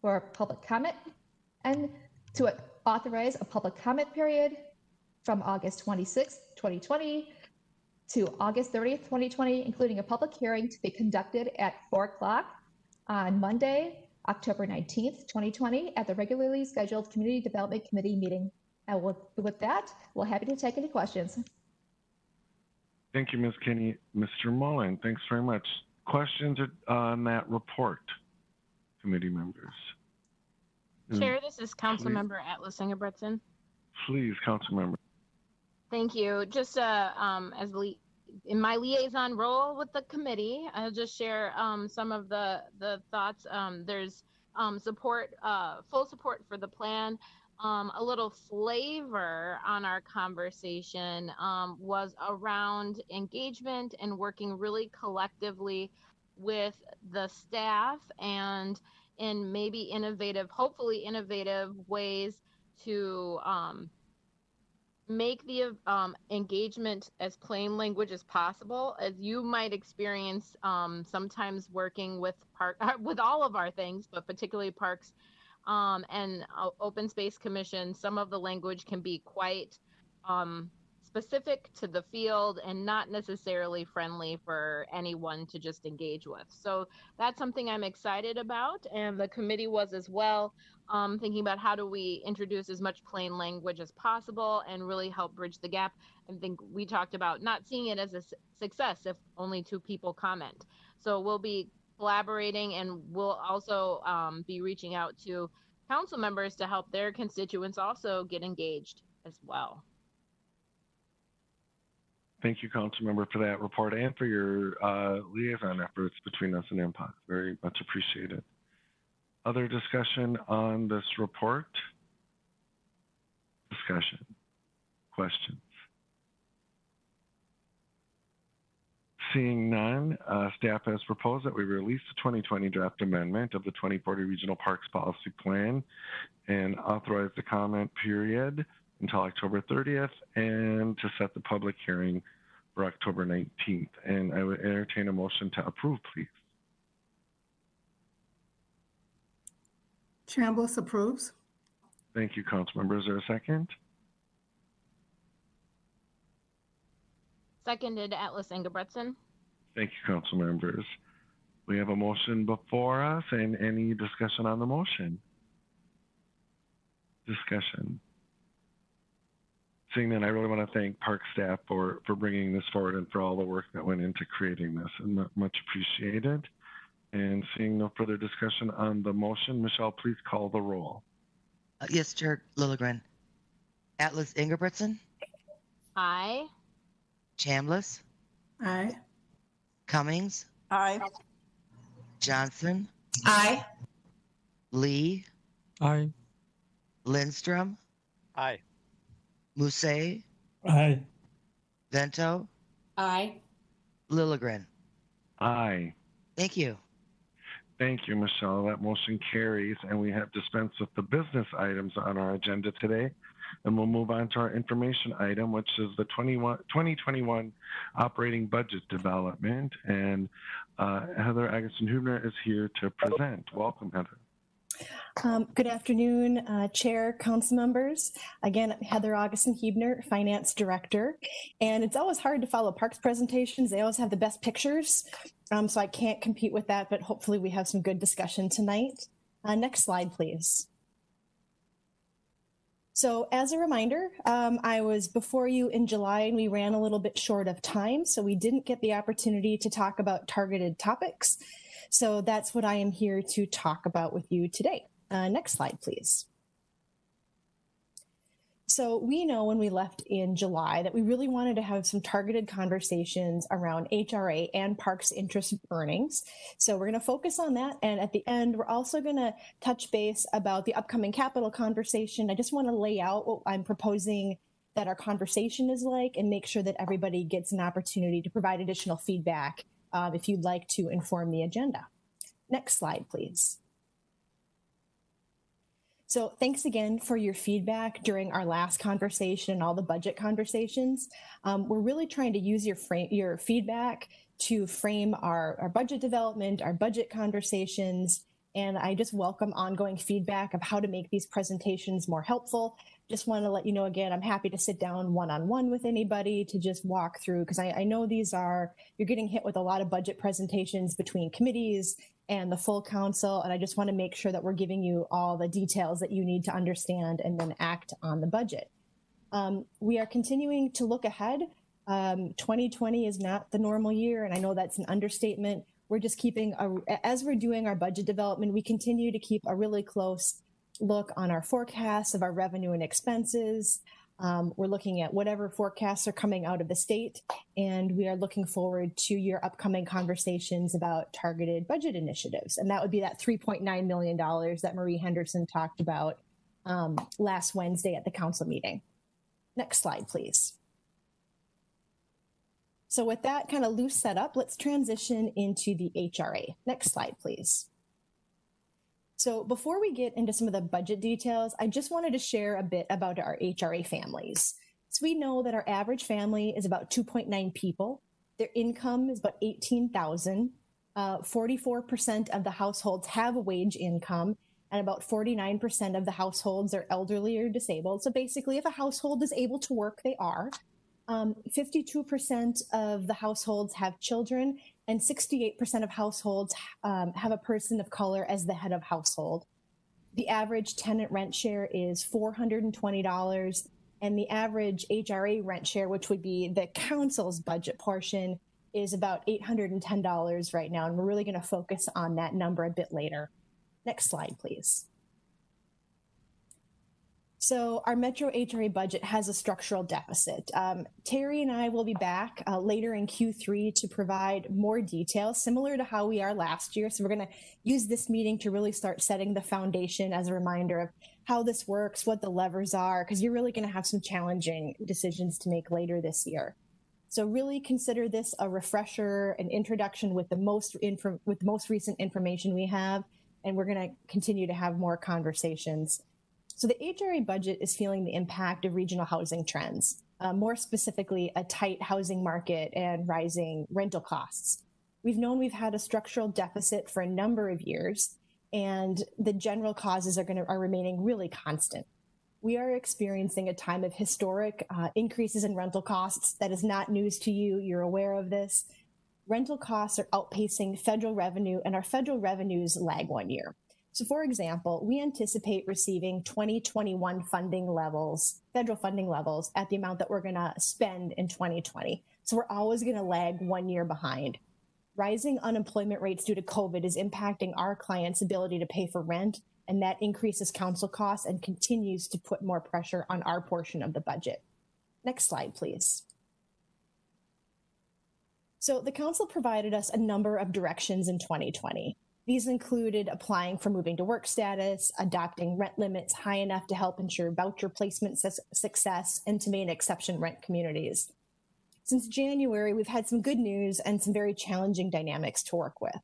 for public comment and to authorize a public comment period from August 26, 2020 to August 30th, 2020, including a public hearing to be conducted at 4 o'clock on Monday, October 19th, 2020 at the regularly scheduled Community Development Committee meeting. And with that, we're happy to take any questions. Thank you, Ms. Kinney. Mr. Mullen, thanks very much. Questions on that report, committee members? Chair, this is Councilmember Atlas Ingebretson. Please, Councilmember. Thank you. Just in my liaison role with the committee, I'll just share some of the thoughts. There's support, full support for the plan. A little flavor on our conversation was around engagement and working really collectively with the staff and in maybe innovative, hopefully innovative ways to make the engagement as plain language as possible. As you might experience sometimes working with with all of our things, but particularly parks and open space commission, some of the language can be quite specific to the field and not necessarily friendly for anyone to just engage with. So that's something I'm excited about, and the committee was as well, thinking about how do we introduce as much plain language as possible and really help bridge the gap. I think we talked about not seeing it as a success if only 2 people comment. So we'll be collaborating, and we'll also be reaching out to council members to help their constituents also get engaged as well. Thank you, Councilmember, for that report and for your liaison efforts between us and MPOC. Very much appreciated. Other discussion on this report? Discussion? Questions? Seeing none, staff has proposed that we release the 2020 draft amendment of the 2040 Regional Parks Policy Plan and authorize the comment period until October 30th and to set the public hearing for October 19th. And I would entertain a motion to approve, please. Chambliss approves. Thank you, Councilmember. Is there a second? Seconded, Atlas Ingebretson. Thank you, council members. We have a motion before us, and any discussion on the motion? Discussion. Seeing that, I really want to thank park staff for bringing this forward and for all the work that went into creating this, and much appreciated. And seeing no further discussion on the motion, Michelle, please call the roll. Yes, Chair Lilligren. Atlas Ingebretson. Aye. Chambliss. Aye. Cummings. Aye. Johnson. Aye. Lee. Aye. Lindstrom. Aye. Musse. Aye. Vento. Aye. Lilligren. Aye. Thank you. Thank you, Michelle. That motion carries, and we have dispensed with the business items on our agenda today. And we'll move on to our information item, which is the 2021 operating budget development. And Heather Agason-Hubner is here to present. Welcome, Heather. Good afternoon, Chair, Council members. Again, I'm Heather Augustin-Huebner, Finance Director. And it's always hard to follow Parks presentations. They always have the best pictures. So I can't compete with that, but hopefully we have some good discussion tonight. Next slide, please. So as a reminder, I was before you in July and we ran a little bit short of time, so we didn't get the opportunity to talk about targeted topics. So that's what I am here to talk about with you today. Next slide, please. So we know when we left in July that we really wanted to have some targeted conversations around HRA and Parks interest earnings. So we're going to focus on that. And at the end, we're also going to touch base about the upcoming capital conversation. I just want to lay out what I'm proposing that our conversation is like and make sure that everybody gets an opportunity to provide additional feedback if you'd like to inform the agenda. Next slide, please. So thanks again for your feedback during our last conversation and all the budget conversations. We're really trying to use your feedback to frame our budget development, our budget conversations, and I just welcome ongoing feedback of how to make these presentations more helpful. Just want to let you know again, I'm happy to sit down one-on-one with anybody to just walk through, because I know you're getting hit with a lot of budget presentations between committees and the full council, and I just want to make sure that we're giving you all the details that you need to understand and then act on the budget. We are continuing to look ahead. 2020 is not the normal year, and I know that's an understatement. We're just keeping, as we're doing our budget development, we continue to keep a really close look on our forecasts of our revenue and expenses. We're looking at whatever forecasts are coming out of the state, and we are looking forward to your upcoming conversations about targeted budget initiatives. And that would be that $3.9 million that Marie Henderson talked about last Wednesday at the council meeting. Next slide, please. So with that kind of loose setup, let's transition into the HRA. Next slide, please. So before we get into some of the budget details, I just wanted to share a bit about our HRA families. So we know that our average family is about 2.9 people. Their income is about $18,000. 44% of the households have a wage income, and about 49% of the households are elderly or disabled. So basically, if a household is able to work, they are. 52% of the households have children, and 68% of households have a person of color as the head of household. The average tenant rent share is $420, and the average HRA rent share, which would be the council's budget portion, is about $810 right now, and we're really going to focus on that number a bit later. Next slide, please. So our Metro HRA budget has a structural deficit. Terry and I will be back later in Q3 to provide more details, similar to how we are last year. So we're going to use this meeting to really start setting the foundation as a reminder of how this works, what the levers are, because you're really going to have some challenging decisions to make later this year. So really consider this a refresher, an introduction with the most recent information we have, and we're going to continue to have more conversations. So the HRA budget is feeling the impact of regional housing trends, more specifically a tight housing market and rising rental costs. We've had a structural deficit for a number of years, and the general causes are remaining really constant. We are experiencing a time of historic increases in rental costs. That is not news to you. You're aware of this. Rental costs are outpacing federal revenue, and our federal revenues lag 1 year. So for example, we anticipate receiving 2021 federal funding levels at the amount that we're going to spend in 2020. So we're always going to lag 1 year behind. Rising unemployment rates due to COVID is impacting our clients' ability to pay for rent, and that increases council costs and continues to put more pressure on our portion of the budget. Next slide, please. So the council provided us a number of directions in 2020. These included applying for moving to work status, adopting rent limits high enough to help ensure voucher placement success, and to maintain exception rent communities. Since January, we've had some good news and some very challenging dynamics to work with.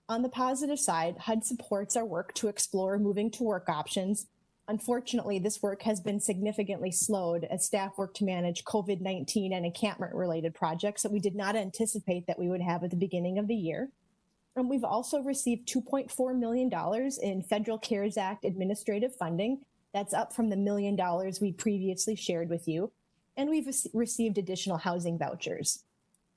On the positive side, HUD supports our work to explore moving to work options. Unfortunately, this work has been significantly slowed as staff work to manage COVID-19 and encampment-related projects that we did not anticipate that we would have at the beginning of the year. And we've also received $2.4 million in Federal CARES Act administrative funding. That's up from the $1 million we previously shared with you. And we've received additional housing vouchers.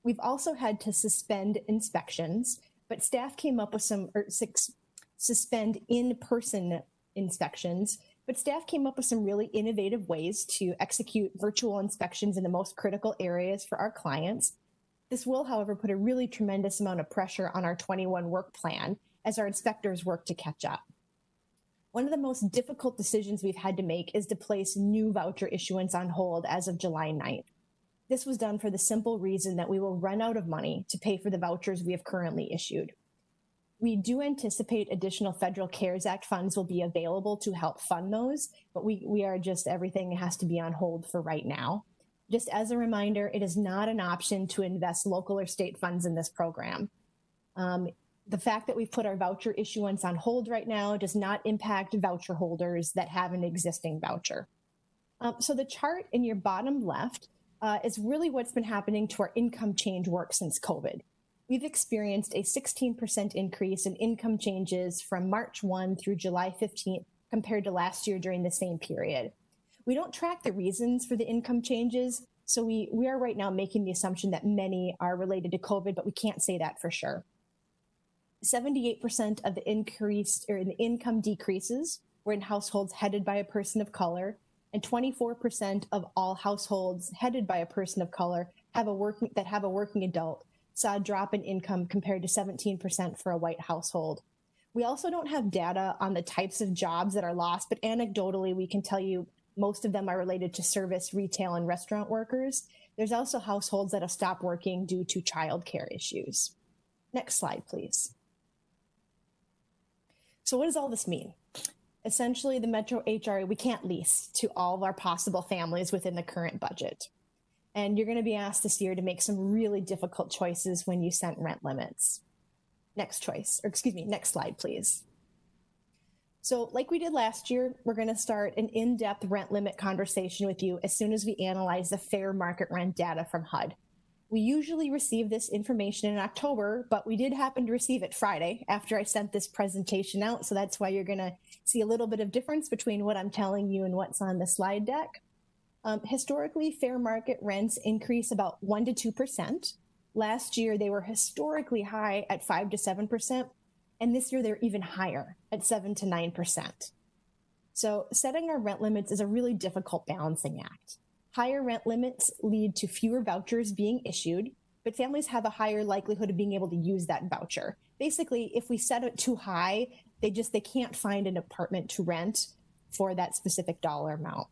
We've also had to suspend inspections, but staff came up with suspend in-person inspections, but staff came up with some really innovative ways to execute virtual inspections in the most critical areas for our clients. This will, however, put a really tremendous amount of pressure on our 21 work plan as our inspectors work to catch up. One of the most difficult decisions we've had to make is to place new voucher issuance on hold as of July 9th. This was done for the simple reason that we will run out of money to pay for the vouchers we have currently issued. We do anticipate additional Federal CARES Act funds will be available to help fund those, but everything has to be on hold for right now. Just as a reminder, it is not an option to invest local or state funds in this program. The fact that we've put our voucher issuance on hold right now does not impact voucher holders that have an existing voucher. So the chart in your bottom left is really what's been happening to our income change work since COVID. We've experienced a 16% increase in income changes from March 1 through July 15th compared to last year during the same period. We don't track the reasons for the income changes, so we are right now making the assumption that many are related to COVID, but we can't say that for sure. 78% of the income decreases were in households headed by a person of color, and 24% of all households headed by a person of color have a working adult saw a drop in income compared to 17% for a white household. We also don't have data on the types of jobs that are lost, but anecdotally, we can tell you most of them are related to service, retail, and restaurant workers. There's also households that have stopped working due to childcare issues. Next slide, please. So what does all this mean? Essentially, the Metro HRA, we can't lease to all of our possible families within the current budget. And you're going to be asked this year to make some really difficult choices when you set rent limits. Next slide, please. So like we did last year, we're going to start an in-depth rent limit conversation with you as soon as we analyze the fair market rent data from HUD. We usually receive this information in October, but we did happen to receive it Friday after I sent this presentation out. So that's why you're going to see a little bit of difference between what I'm telling you and what's on the slide deck. Historically, fair market rents increase about 1 to 2%. Last year, they were historically high at 5 to 7%, and this year they're even higher at 7 to 9%. So setting our rent limits is a really difficult balancing act. Higher rent limits lead to fewer vouchers being issued, but families have a higher likelihood of being able to use that voucher. Basically, if we set it too high, they can't find an apartment to rent for that specific dollar amount.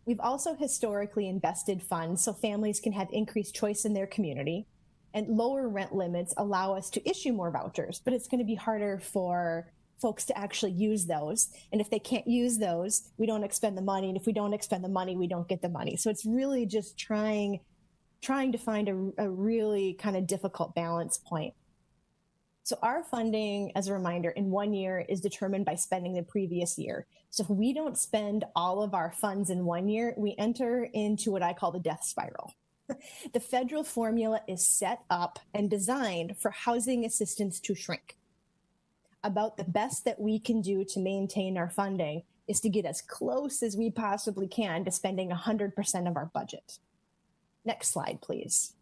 We've also historically invested funds so families can have increased choice in their community, and lower rent limits allow us to issue more vouchers, but it's going to be harder for folks to actually use those. And if they can't use those, we don't expend the money. And if we don't expend the money, we don't get the money. So it's really just trying to find a really kind of difficult balance point. So our funding, as a reminder, in 1 year is determined by spending the previous year. So if we don't spend all of our funds in 1 year, we enter into what I call the death spiral. The federal formula is set up and designed for housing assistance to shrink. About the best that we can do to maintain our funding is to get as close as we possibly can to spending 100% of our budget. Next slide, please.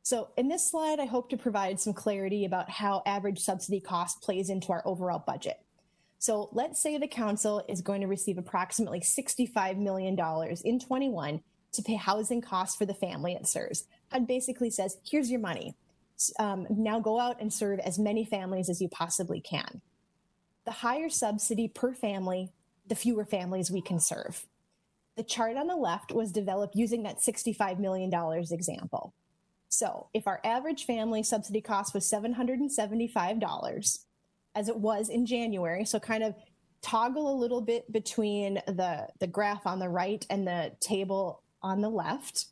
So in this slide, I hope to provide some clarity about how average subsidy cost plays into our overall budget. So let's say the council is going to receive approximately $65 million in 21 to pay housing costs for the family it serves. HUD basically says, here's your money. Now go out and serve as many families as you possibly can. The higher subsidy per family, the fewer families we can serve. The chart on the left was developed using that $65 million example. So if our average family subsidy cost was $775, as it was in January, so kind of toggle a little bit between the graph on the right and the table on the left.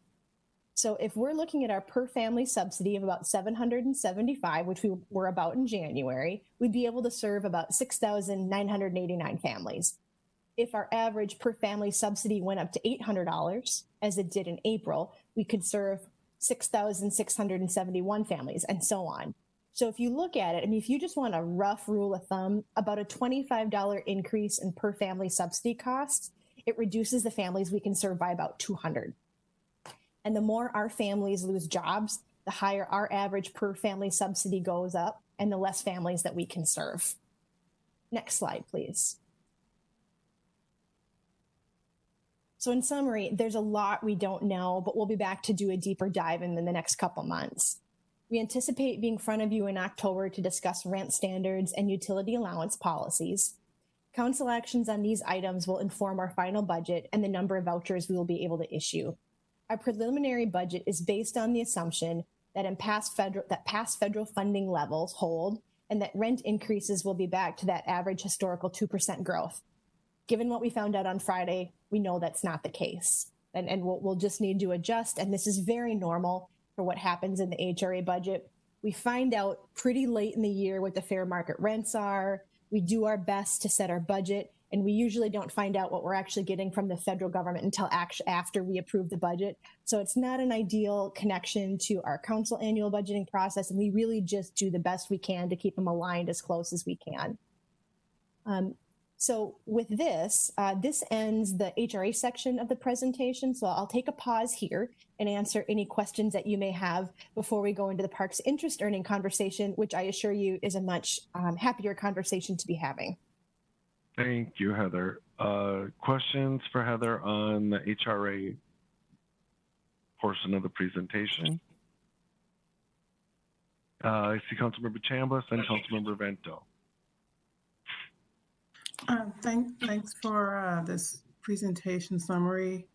So if we're looking at our per family subsidy of about $775, which we were about in January, we'd be able to serve about 6,989 families. If our average per family subsidy went up to $800, as it did in April, we could serve 6,671 families, and so on. So if you look at it, I mean, if you just want a rough rule of thumb, about a $25 increase in per family subsidy costs, it reduces the families we can serve by about 200. And the more our families lose jobs, the higher our average per family subsidy goes up and the less families that we can serve. Next slide, please. So in summary, there's a lot we don't know, but we'll be back to do a deeper dive in the next couple months. We anticipate being in front of you in October to discuss rent standards and utility allowance policies. Council actions on these items will inform our final budget and the number of vouchers we will be able to issue. Our preliminary budget is based on the assumption that past federal funding levels hold and that rent increases will be back to that average historical 2% growth. Given what we found out on Friday, we know that's not the case. And we'll just need to adjust. And this is very normal for what happens in the HRA budget. We find out pretty late in the year what the fair market rents are. We do our best to set our budget, and we usually don't find out what we're actually getting from the federal government until after we approve the budget. So it's not an ideal connection to our council annual budgeting process, and we really just do the best we can to keep them aligned as close as we can. So with this, this ends the HRA section of the presentation. So I'll take a pause here and answer any questions that you may have before we go into the parks interest earning conversation, which I assure you is a much happier conversation to be having. Thank you, Heather. Questions for Heather on the HRA portion of the presentation? I see Councilmember Chambliss and Councilmember Vento. Thanks for this presentation summary.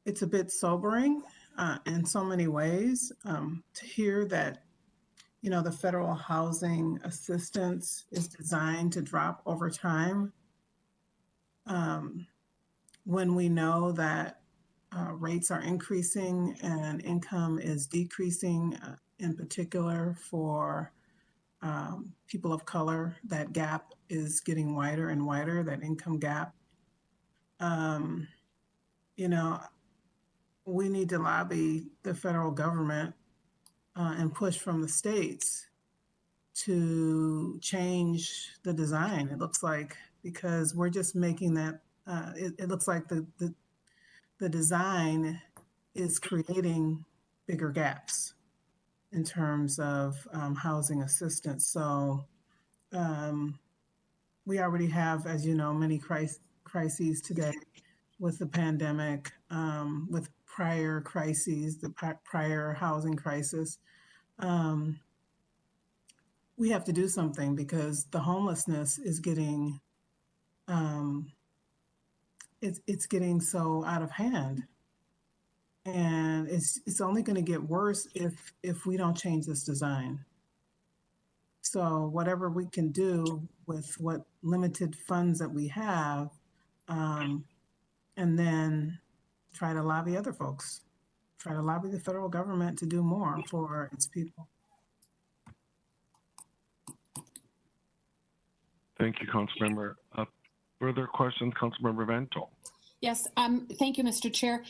It's a bit sobering in so many ways to hear that, you know, the federal housing assistance is designed to drop over time when we know that rates are increasing and income is decreasing, in particular for people of color. That gap is getting wider and wider, that income gap. You know, we need to lobby the federal government and push from the states to change the design, it looks like, because we're just making that, it looks like the design is creating bigger gaps in terms of housing assistance. So we already have, as you know, many crises today with the pandemic, with prior crises, the prior housing crisis. We have to do something because the homelessness is getting, it's getting so out of hand. And it's only going to get worse if we don't change this design. So whatever we can do with what limited funds that we have, and then try to lobby other folks, try to lobby the federal government to do more for its people. Thank you, Councilmember. Further questions, Councilmember Vento. Yes, thank you, Mr. Chair.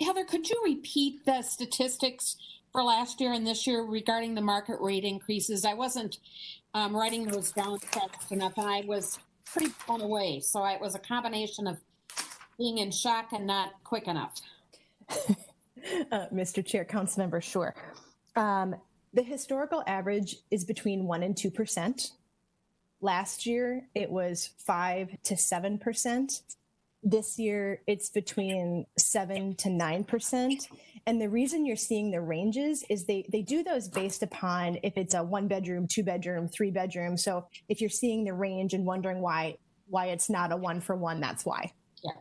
Heather, could you repeat the statistics for last year and this year regarding the market rate increases? I wasn't writing those down fast enough, and I was pretty blown away. So it was a combination of being in shock and not quick enough. Mr. Chair, Councilmember, sure. The historical average is between 1% and 2%. Last year, it was 5 to 7%. This year, it's between 7 to 9%. And the reason you're seeing the ranges is they do those based upon if it's a 1-bedroom, 2-bedroom, 3-bedroom. So if you're seeing the range and wondering why it's not a 1-for-1, that's why. Yeah.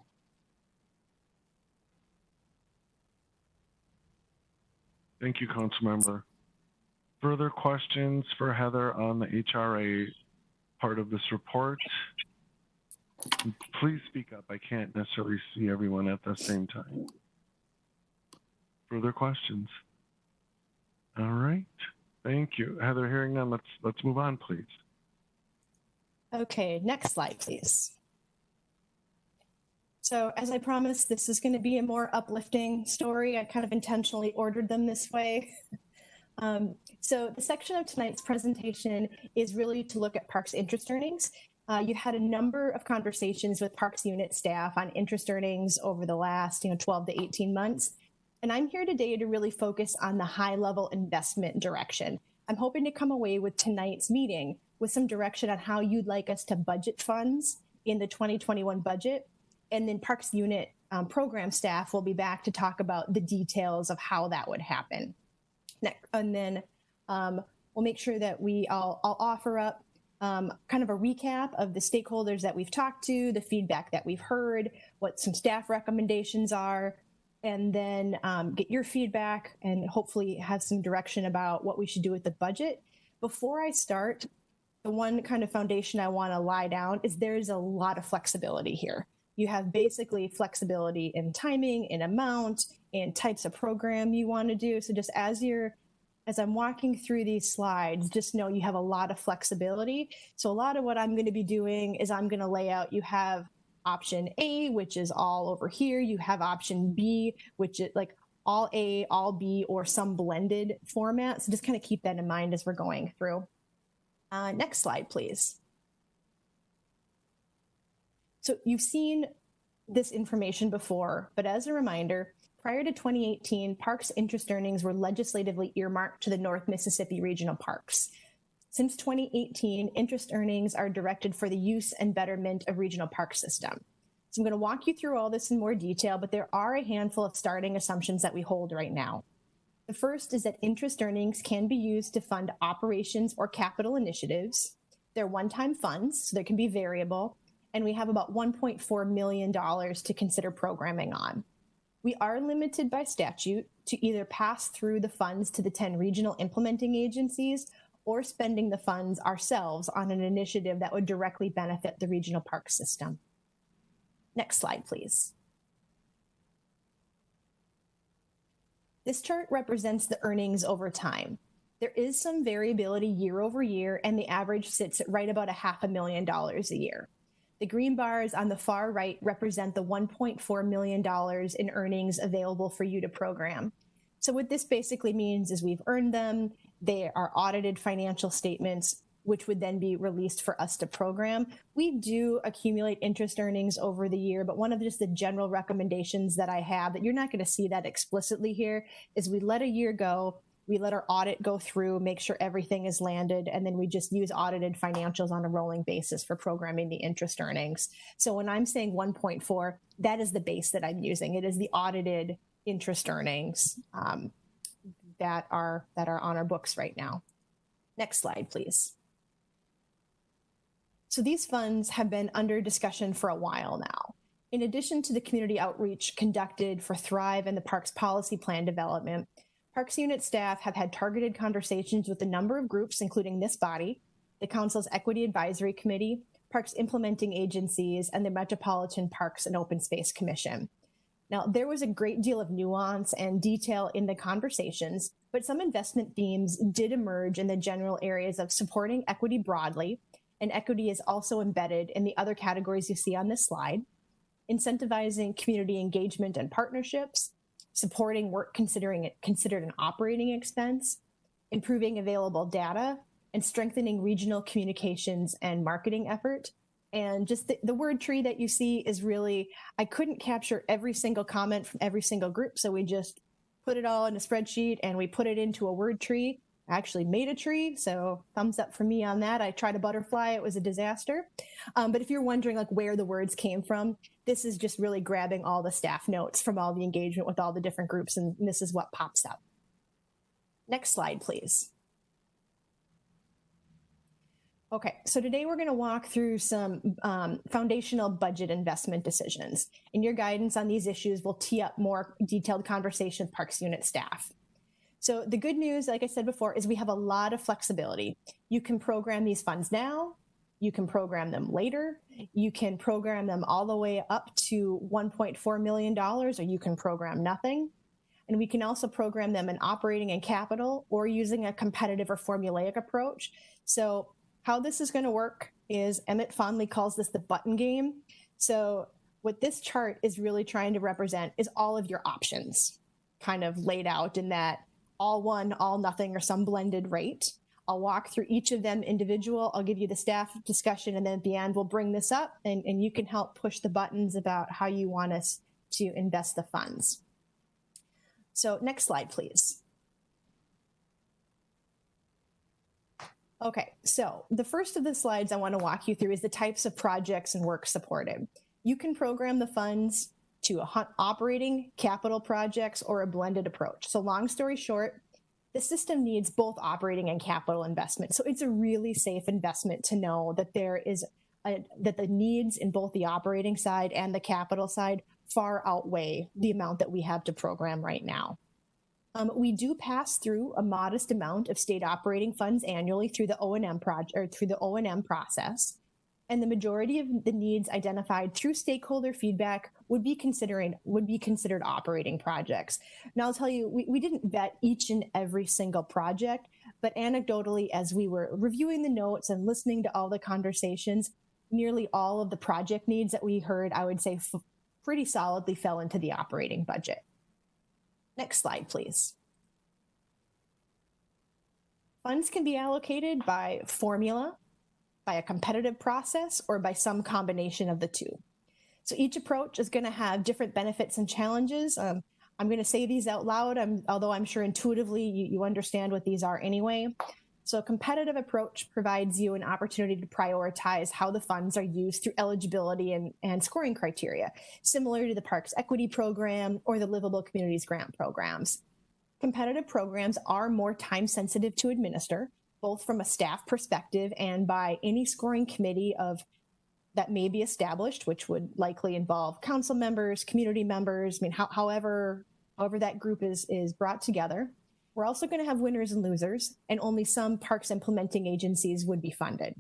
Thank you, Councilmember. Further questions for Heather on the HRA part of this report? Please speak up. I can't necessarily see everyone at the same time. Further questions? All right. Thank you. Heather, hearing none, let's move on, please. Okay, next slide, please. So as I promised, this is going to be a more uplifting story. I kind of intentionally ordered them this way. So the section of tonight's presentation is really to look at Parks interest earnings. You've had a number of conversations with Parks unit staff on interest earnings over the last 12 to 18 months. And I'm here today to really focus on the high level investment direction. I'm hoping to come away with tonight's meeting with some direction on how you'd like us to budget funds in the 2021 budget. And then Parks unit program staff will be back to talk about the details of how that would happen. And then we'll make sure that I'll offer up kind of a recap of the stakeholders that we've talked to, the feedback that we've heard, what some staff recommendations are, and then get your feedback and hopefully have some direction about what we should do with the budget. Before I start, the one kind of foundation I want to lie down is there's a lot of flexibility here. You have basically flexibility in timing, in amount, in types of program you want to do. So just as I'm walking through these slides, just know you have a lot of flexibility. So a lot of what I'm going to be doing is I'm going to lay out, you have option A, which is all over here. You have option B, which is like all A, all B, or some blended format. So just kind of keep that in mind as we're going through. Next slide, please. So you've seen this information before, but as a reminder, prior to 2018, Parks interest earnings were legislatively earmarked to the North Mississippi Regional Parks. Since 2018, interest earnings are directed for the use and betterment of regional park system. So I'm going to walk you through all this in more detail, but there are a handful of starting assumptions that we hold right now. The first is that interest earnings can be used to fund operations or capital initiatives. They're one-time funds, so they can be variable, and we have about $1.4 million to consider programming on. We are limited by statute to either pass through the funds to the 10 regional implementing agencies or spending the funds ourselves on an initiative that would directly benefit the regional park system. Next slide, please. This chart represents the earnings over time. There is some variability year over year, and the average sits at right about $500,000 a year. The green bars on the far right represent the $1.4 million in earnings available for you to program. So what this basically means is we've earned them. They are audited financial statements, which would then be released for us to program. We do accumulate interest earnings over the year, but one of just the general recommendations that I have that you're not going to see that explicitly here is we let a year go. We let our audit go through, make sure everything is landed, and then we just use audited financials on a rolling basis for programming the interest earnings. So when I'm saying 1.4, that is the base that I'm using. It is the audited interest earnings that are on our books right now. Next slide, please. So these funds have been under discussion for a while now. In addition to the community outreach conducted for Thrive and the Parks Policy Plan development, Parks unit staff have had targeted conversations with a number of groups, including this body, the Council's Equity Advisory Committee, Parks implementing agencies, and the Metropolitan Parks and Open Space Commission. Now, there was a great deal of nuance and detail in the conversations, but some investment themes did emerge in the general areas of supporting equity broadly, and equity is also embedded in the other categories you see on this slide, incentivizing community engagement and partnerships, supporting work considered an operating expense, improving available data, and strengthening regional communications and marketing effort. And just the word tree that you see is really, I couldn't capture every single comment from every single group, so we just put it all in a spreadsheet and we put it into a word tree. I actually made a tree, so thumbs up for me on that. I tried a butterfly, it was a disaster. But if you're wondering like where the words came from, this is just really grabbing all the staff notes from all the engagement with all the different groups, and this is what pops up. Next slide, please. Okay, so today we're going to walk through some foundational budget investment decisions, and your guidance on these issues will tee up more detailed conversation with Parks unit staff. So the good news, like I said before, is we have a lot of flexibility. You can program these funds now, you can program them later, you can program them all the way up to $1.4 million, or you can program nothing. And we can also program them in operating and capital or using a competitive or formulaic approach. So how this is going to work is Emmett fondly calls this the button game. So What this chart is really trying to represent is all of your options kind of laid out in that all one, all nothing, or some blended rate. I'll walk through each of them individual. I'll give you the staff discussion, and then at the end, we'll bring this up and you can help push the buttons about how you want us to invest the funds. So next slide, please. Okay, so the first of the slides I want to walk you through is the types of projects and work supported. You can program the funds to operating, capital projects, or a blended approach. So long story short, the system needs both operating and capital investment. So it's a really safe investment to know that that the needs in both the operating side and the capital side far outweigh the amount that we have to program right now. We do pass through a modest amount of state operating funds annually through the O&M project or through the O&M process, and the majority of the needs identified through stakeholder feedback would be considered operating projects. Now I'll tell you, we didn't vet each and every single project, but anecdotally, as we were reviewing the notes and listening to all the conversations, nearly all of the project needs that we heard, I would say, pretty solidly fell into the operating budget. Next slide, please. Funds can be allocated by formula, by a competitive process, or by some combination of the two. So each approach is going to have different benefits and challenges. I'm going to say these out loud, although I'm sure intuitively you understand what these are anyway. So a competitive approach provides you an opportunity to prioritize how the funds are used through eligibility and scoring criteria, similar to the Parks Equity Program or the Livable Communities Grant programs. Competitive programs are more time sensitive to administer, both from a staff perspective and by any scoring committee that may be established, which would likely involve council members, community members, however that group is brought together. We're also going to have winners and losers, and only some parks implementing agencies would be funded.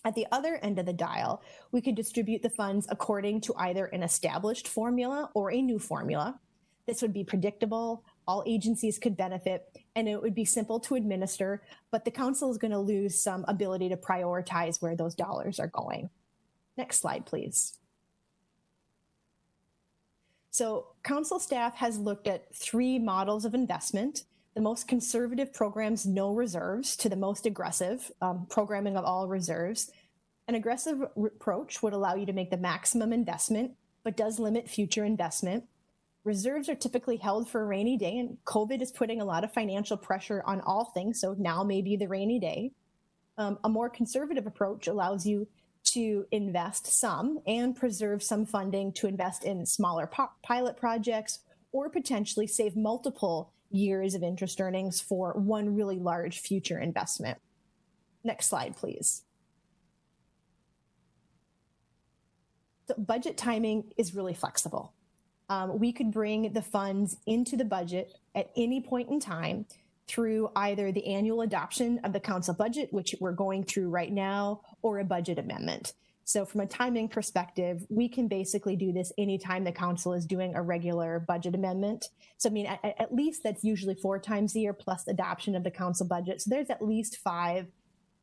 At the other end of the dial, we could distribute the funds according to either an established formula or a new formula. This would be predictable, all agencies could benefit, and it would be simple to administer, but the council is going to lose some ability to prioritize where those dollars are going. Next slide, please. So council staff has looked at 3 models of investment. The most conservative programs, no reserves, to the most aggressive, programming of all reserves. An aggressive approach would allow you to make the maximum investment, but does limit future investment. Reserves are typically held for a rainy day, and COVID is putting a lot of financial pressure on all things, so now may be the rainy day. A more conservative approach allows you to invest some and preserve some funding to invest in smaller pilot projects or potentially save multiple years of interest earnings for one really large future investment. Next slide, please. So budget timing is really flexible. We could bring the funds into the budget at any point in time through either the annual adoption of the council budget, which we're going through right now, or a budget amendment. So from a timing perspective, we can basically do this anytime the council is doing a regular budget amendment. So I mean, at least that's usually 4 times a year plus adoption of the council budget. So there's at least 5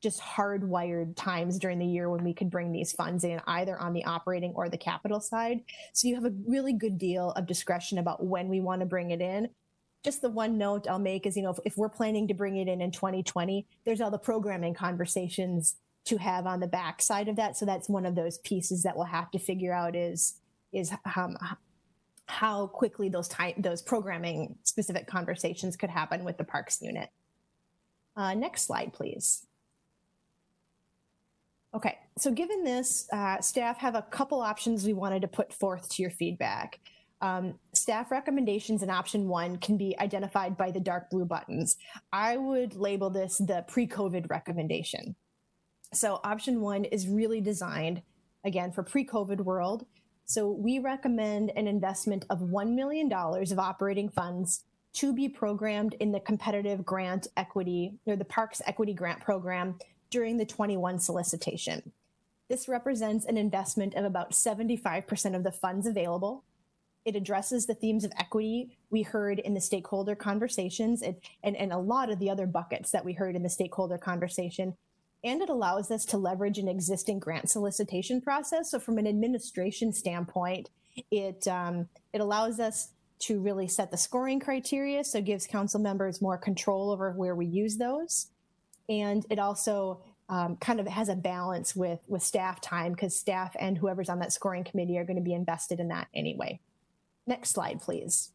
just hardwired times during the year when we could bring these funds in, either on the operating or the capital side. So you have a really good deal of discretion about when we want to bring it in. Just the one note I'll make is, if we're planning to bring it in 2020, there's all the programming conversations to have on the back side of that. So that's one of those pieces that we'll have to figure out is how quickly those programming specific conversations could happen with the parks unit. Next slide, please. Okay, so given this, staff have a couple options we wanted to put forth to your feedback. Staff recommendations in option 1 can be identified by the dark blue buttons. I would label this the pre-COVID recommendation. So option 1 is really designed, again, for pre-COVID world. So we recommend an investment of $1 million of operating funds to be programmed in the competitive grant equity, or the Parks Equity Grant Program during the 21 solicitation. This represents an investment of about 75% of the funds available. It addresses the themes of equity we heard in the stakeholder conversations and a lot of the other buckets that we heard in the stakeholder conversation. and it allows us to leverage an existing grant solicitation process. So from an administration standpoint, it allows us to really set the scoring criteria, so it gives council members more control over where we use those. And it also kind of has a balance with staff time, because staff and whoever's on that scoring committee are going to be invested in that anyway. Next slide, please.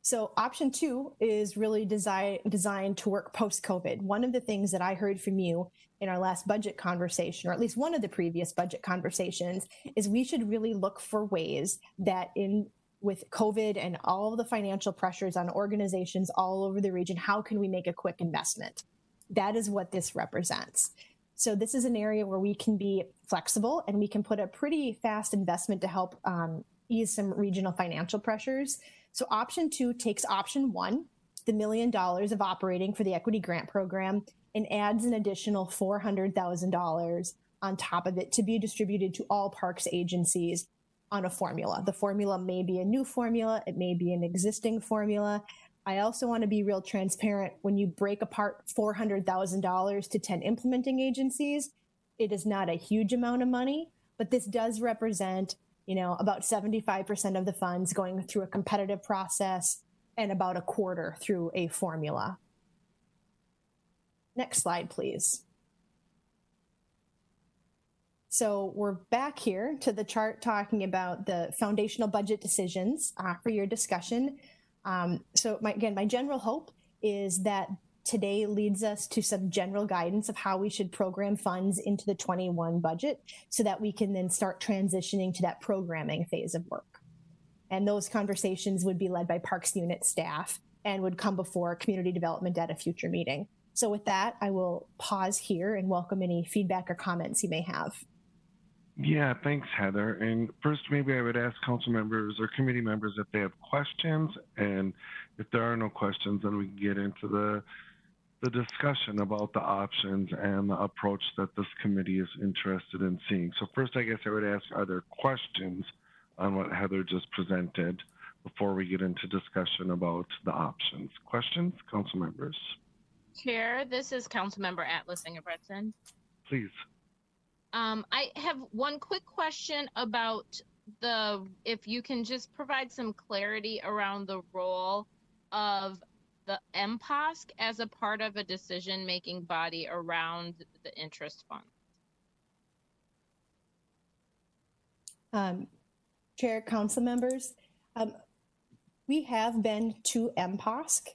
So option 2 is really designed to work post-COVID. One of the things that I heard from you in our last budget conversation, or at least one of the previous budget conversations, is we should really look for ways that with COVID and all of the financial pressures on organizations all over the region, how can we make a quick investment? That is what this represents. So this is an area where we can be flexible and we can put a pretty fast investment to help ease some regional financial pressures. So option 2 takes option 1, the $1 million of operating for the equity grant program, and adds an additional $400,000 on top of it to be distributed to all parks agencies on a formula. The formula may be a new formula, it may be an existing formula. I also want to be real transparent. When you break apart $400,000 to 10 implementing agencies, it is not a huge amount of money, but this does represent, about 75% of the funds going through a competitive process and about a quarter through a formula. Next slide, please. So we're back here to the chart talking about the foundational budget decisions for your discussion. So my general hope is that today leads us to some general guidance of how we should program funds into the 21 budget so that we can then start transitioning to that programming phase of work. And those conversations would be led by Parks Unit staff and would come before community development at a future meeting. So with that, I will pause here and welcome any feedback or comments you may have. Yeah, thanks, Heather. And first, maybe I would ask council members or committee members if they have questions. And if there are no questions, then we can get into the discussion about the options and the approach that this committee is interested in seeing. So first, I guess I would ask, are there questions on what Heather just presented before we get into discussion about the options? Questions, council members? Chair, this is Councilmember Atlas Ingebretson. Please. I have one quick question about if you can just provide some clarity around the role of the MPOSC as a part of a decision-making body around the interest fund. Chair, council members, we have been to MPOSC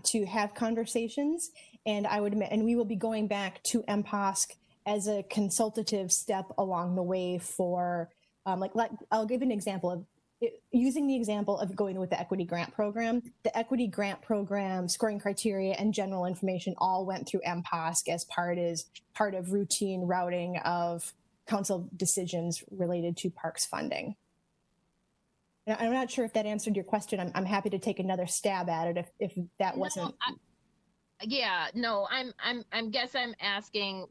to have conversations, and we will be going back to MPOSC as a consultative step along the way for, I'll give an example of using the example of going with the equity grant program. The equity grant program scoring criteria and general information all went through MPOSC as part of routine routing of council decisions related to parks funding. And I'm not sure if that answered your question. I'm happy to take another stab at it if that wasn't. I'm asking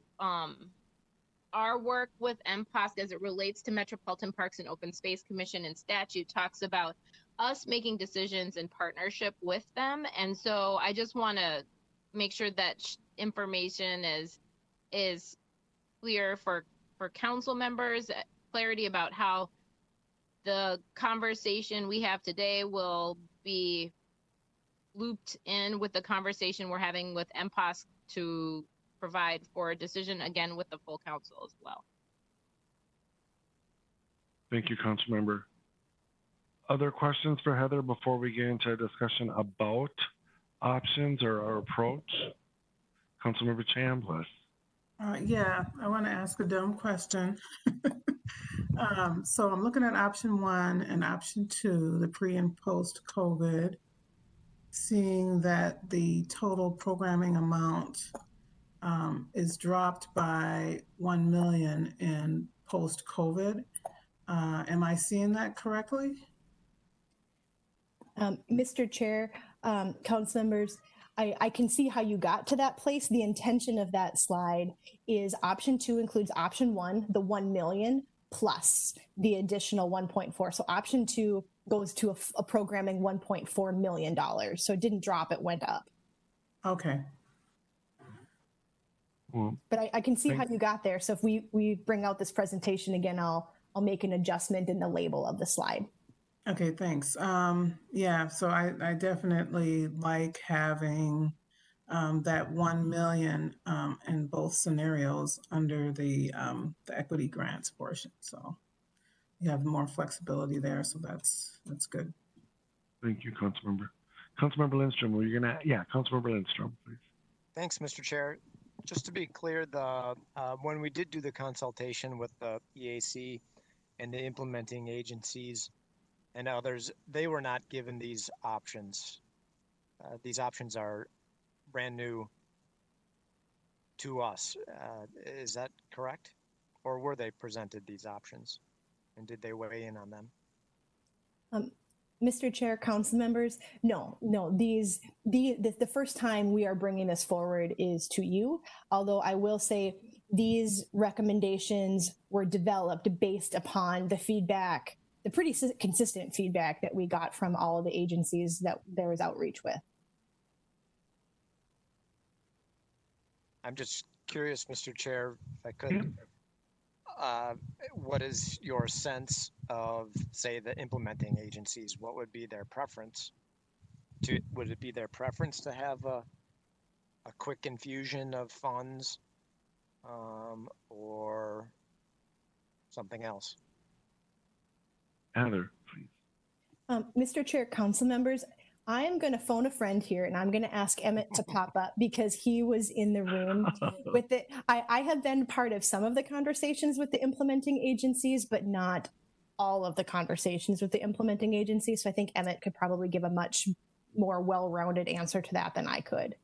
our work with MPOSC as it relates to Metropolitan Parks and Open Space Commission and statute talks about us making decisions in partnership with them. And so I just want to make sure that information is clear for council members, clarity about how the conversation we have today will be looped in with the conversation we're having with MPOSC to provide for a decision, again, with the full council as well. Thank you, council member. Other questions for Heather before we get into a discussion about options or our approach? Councilmember Chambliss. Yeah, I want to ask a dumb question. So I'm looking at option 1 and option 2, the pre and post COVID, seeing that the total programming amount is dropped by 1 million in post COVID. Am I seeing that correctly? Mr. Chair, council members, I can see how you got to that place. The intention of that slide is option 2 includes option 1, the 1 million plus the additional 1.4. So option 2 goes to a programming $1.4 million. So it didn't drop, it went up. Okay. Well, But I can see how you got there. So if we bring out this presentation again, I'll make an adjustment in the label of the slide. Okay, thanks. Yeah, so I definitely like having that 1 million in both scenarios under the equity grants portion. So you have more flexibility there. So that's good. Thank you, Councilmember. Councilmember Lindstrom, were you gonna? Yeah, Councilmember Lindstrom, please. Thanks, Mr. Chair. Just to be clear, the when we did do the consultation with the EAC and the implementing agencies and others, they were not given these options. These options are brand new to us. Is that correct? Or were they presented these options? And did they weigh in on them? Mr. Chair, council members, no, the first time we are bringing this forward is to you. Although I will say these recommendations were developed based upon the feedback, the pretty consistent feedback that we got from all of the agencies that there was outreach with. I'm just curious, Mr. Chair, if I could. What is your sense of, say, the implementing agencies? What would be their preference? Would it be their preference to have a quick infusion of funds or something else? Heather, please. Mr. Chair, council members, I am going to phone a friend here and I'm going to ask Emmett to pop up because he was in the room with it. I have been part of some of the conversations with the implementing agencies, but not all of the conversations with the implementing agencies. So I think Emmett could probably give a much more well-rounded answer to that than I could.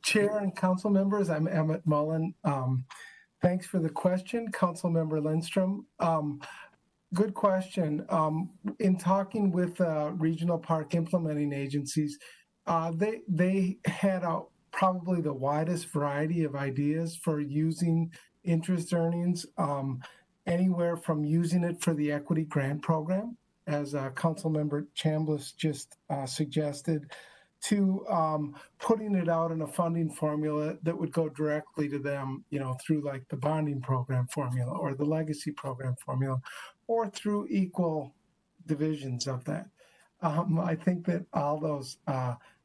Chair and council members, I'm Emmett Mullen. Thanks for the question, Council Member Lindstrom. Good question. In talking with regional park implementing agencies, they had probably the widest variety of ideas for using interest earnings, anywhere from using it for the equity grant program, as Council Member Chambliss just suggested, to putting it out in a funding formula that would go directly to them, through like the bonding program formula or the legacy program formula, or through equal divisions of that. I think that all those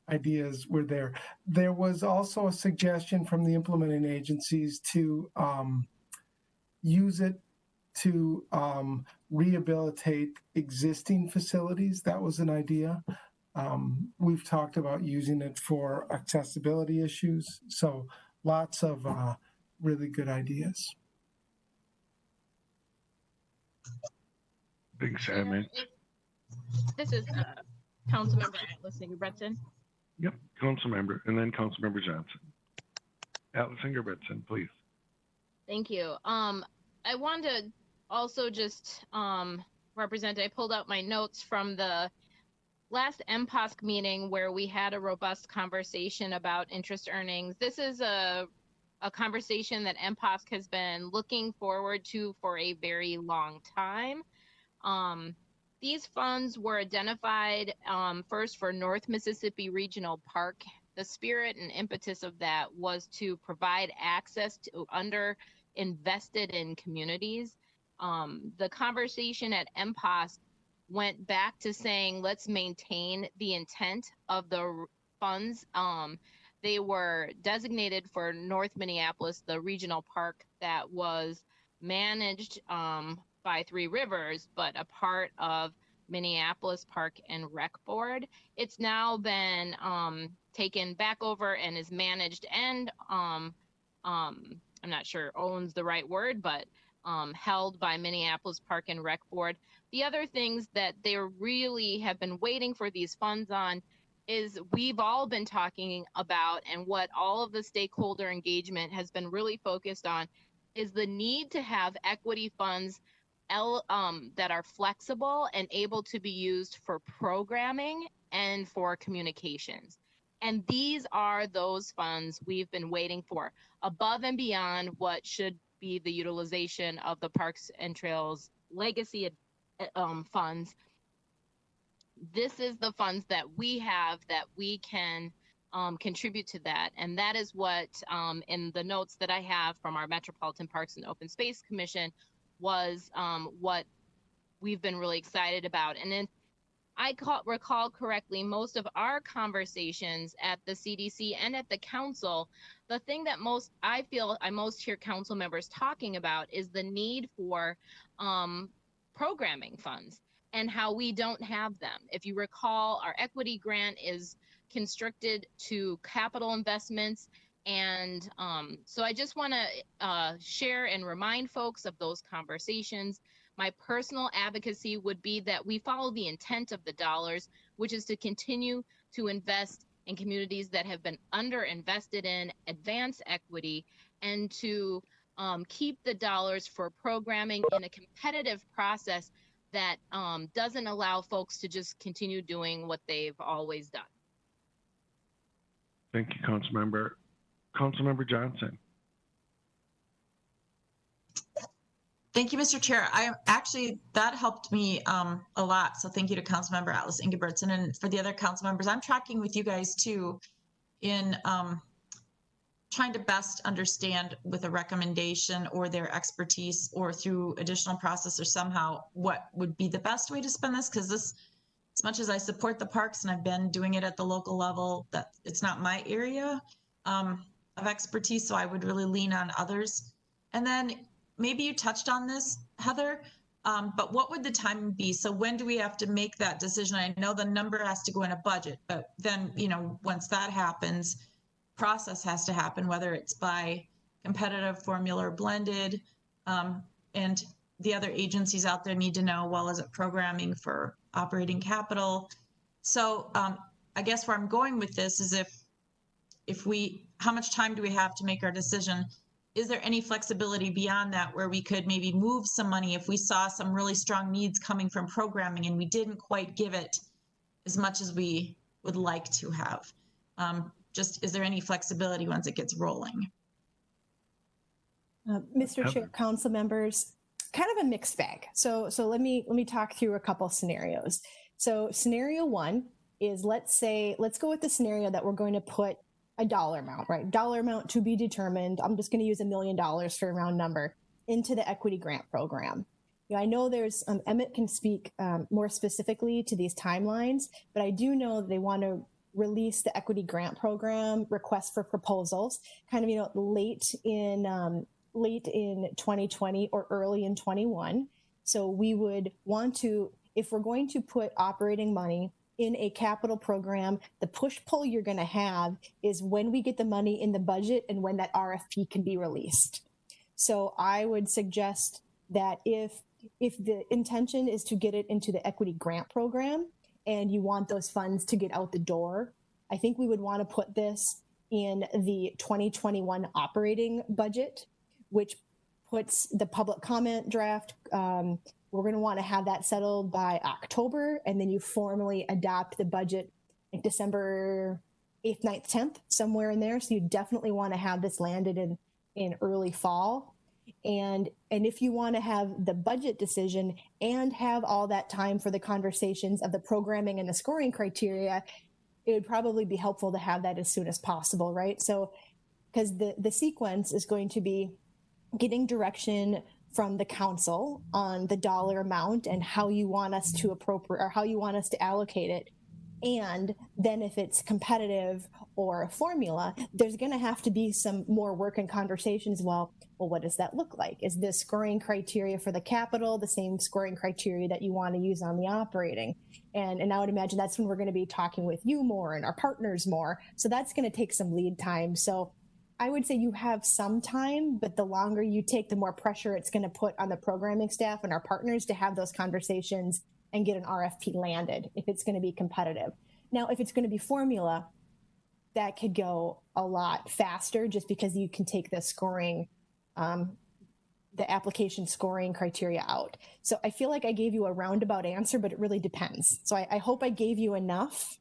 ideas were there. There was also a suggestion from the implementing agencies to use it to rehabilitate existing facilities. That was an idea. We've talked about using it for accessibility issues. So lots of really good ideas. Thanks, Emmett. This is Councilmember Atlas Ingebrigtsen. Yep, Councilmember, and then Councilmember Johnson. Atlas Ingebrigtsen, please. Thank you. I wanted to also just represent, I pulled out my notes from the last MPOSC meeting where we had a robust conversation about interest earnings. This is a conversation that MPOSC has been looking forward to for a very long time. These funds were identified first for North Mississippi Regional Park. The spirit and impetus of that was to provide access to under-invested in communities. The conversation at MPOSC went back to saying, let's maintain the intent of the funds. They were designated for North Minneapolis, the regional park that was managed by Three Rivers, but a part of Minneapolis Park and Rec Board. It's now been taken back over and is managed and I'm not sure owns the right word, but held by Minneapolis Park and Rec Board. The other things that they really have been waiting for these funds on is we've all been talking about, and what all of the stakeholder engagement has been really focused on, is the need to have equity funds that are flexible and able to be used for programming and for communications. And these are those funds we've been waiting for, above and beyond what should be the utilization of the Parks and Trails legacy funds. This is the funds that we have that we can contribute to that. And that is what, in the notes that I have from our Metropolitan Parks and Open Space Commission, was what we've been really excited about. And then I recall correctly, most of our conversations at the CDC and at the council, the thing that I feel I most hear council members talking about is the need for programming funds and how we don't have them. If you recall, our equity grant is constricted to capital investments. And so I just want to share and remind folks of those conversations. My personal advocacy would be that we follow the intent of the dollars, which is to continue to invest in communities that have been underinvested in, advance equity, and to keep the dollars for programming in a competitive process that doesn't allow folks to just continue doing what they've always done. Thank you, Councilmember. Councilmember Johnson. Thank you, Mr. Chair. That helped me a lot. So thank you to Councilmember Atlas Ingebrigtsen, and for the other council members. I'm tracking with you guys too in trying to best understand with a recommendation or their expertise or through additional process or somehow what would be the best way to spend this. Because this, as much as I support the parks and I've been doing it at the local level, that it's not my area of expertise. So I would really lean on others. And then maybe you touched on this, Heather, but what would the timing be? So when do we have to make that decision? I know the number has to go in a budget, but then, once that happens, process has to happen, whether it's by competitive formula or blended. And the other agencies out there need to know, well, is it programming for operating capital? So I guess where I'm going with this is how much time do we have to make our decision? Is there any flexibility beyond that where we could maybe move some money if we saw some really strong needs coming from programming and we didn't quite give it as much as we would like to have? Is there any flexibility once it gets rolling? Mr. Chair, council members, kind of a mixed bag. So let me talk through a couple scenarios. So scenario one is, let's go with the scenario that we're going to put a dollar amount, right? Dollar amount to be determined. I'm just going to use $1 million for a round number into the equity grant program. I know there's Emmett can speak more specifically to these timelines, but I do know they want to release the equity grant program request for proposals kind of late in 2020 or early in 21. So we would want to, if we're going to put operating money in a capital program, the push-pull you're going to have is when we get the money in the budget and when that RFP can be released. So I would suggest that if the intention is to get it into the equity grant program and you want those funds to get out the door, I think we would want to put this in the 2021 operating budget, which puts the public comment draft. We're going to want to have that settled by October, and then you formally adopt the budget in December 8th, 9th, 10th, somewhere in there. So you definitely want to have this landed in early fall. And if you want to have the budget decision and have all that time for the conversations of the programming and the scoring criteria, it would probably be helpful to have that as soon as possible, right? So because the sequence is going to be getting direction from the council on the dollar amount and how you want us to appropriate or how you want us to allocate it. And then if it's competitive or a formula, there's going to have to be some more work and conversations. Well, what does that look like? Is the scoring criteria for the capital the same scoring criteria that you want to use on the operating? And I would imagine that's when we're going to be talking with you more and our partners more. So that's going to take some lead time. So I would say you have some time, but the longer you take, the more pressure it's going to put on the programming staff and our partners to have those conversations and get an RFP landed if it's going to be competitive. Now, if it's going to be formula, that could go a lot faster just because you can take the scoring, the application scoring criteria out. So I feel like I gave you a roundabout answer, but it really depends. So I hope I gave you enough.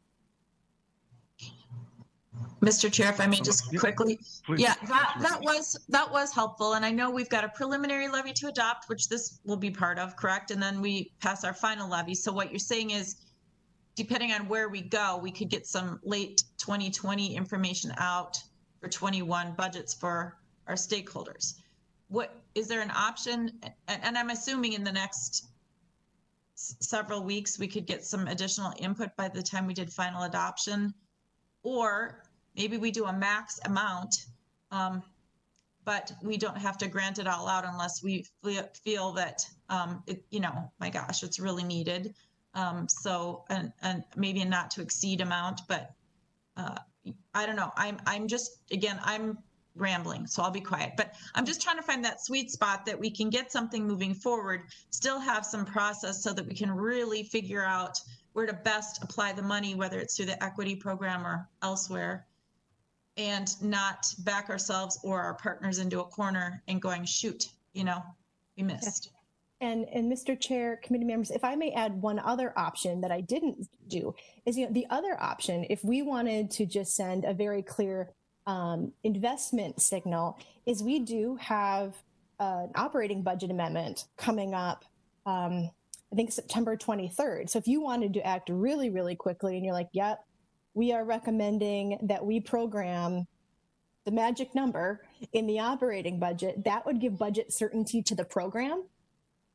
Mr. Chair, if I may just quickly, yeah, that was helpful. And I know we've got a preliminary levy to adopt, which this will be part of, correct? And then we pass our final levy. So what you're saying is, depending on where we go, we could get some late 2020 information out for 21 budgets for our stakeholders. What is there an option? And I'm assuming in the next several weeks we could get some additional input by the time we did final adoption, or maybe we do a max amount, but we don't have to grant it all out unless we feel that my gosh, it's really needed. So and maybe a not to exceed amount, but I don't know. I'm just, again, I'm rambling, so I'll be quiet, but I'm just trying to find that sweet spot that we can get something moving forward, still have some process so that we can really figure out where to best apply the money, whether it's through the equity program or elsewhere, and not back ourselves or our partners into a corner and going, shoot, we missed. And Mr. Chair, committee members, if I may add one other option that I didn't do is, the other option, if we wanted to just send a very clear investment signal, is we do have an operating budget amendment coming up, I think September 23rd. So if you wanted to act really, really quickly and you're like, yep, we are recommending that we program the magic number in the operating budget, that would give budget certainty to the program.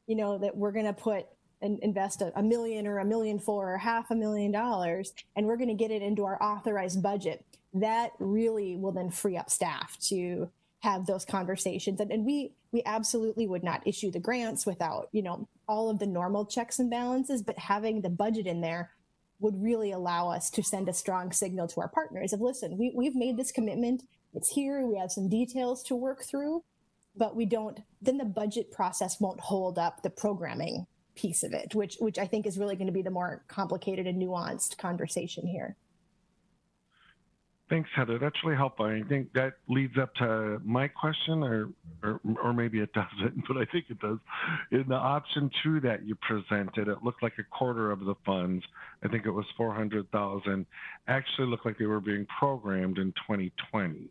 That we're going to put and invest $1 million or $1.4 million or $500,000, and we're going to get it into our authorized budget. That really will then free up staff to have those conversations. And we absolutely would not issue the grants without, all of the normal checks and balances, but having the budget in there would really allow us to send a strong signal to our partners of, listen, we've made this commitment. It's here. We have some details to work through. But then the budget process won't hold up the programming piece of it, which I think is really going to be the more complicated and nuanced conversation here. Thanks, Heather. That's really helpful. I think that leads up to my question, or maybe it doesn't, but I think it does. In the option 2 that you presented, it looked like a quarter of the funds, I think it was 400,000, actually looked like they were being programmed in 2020.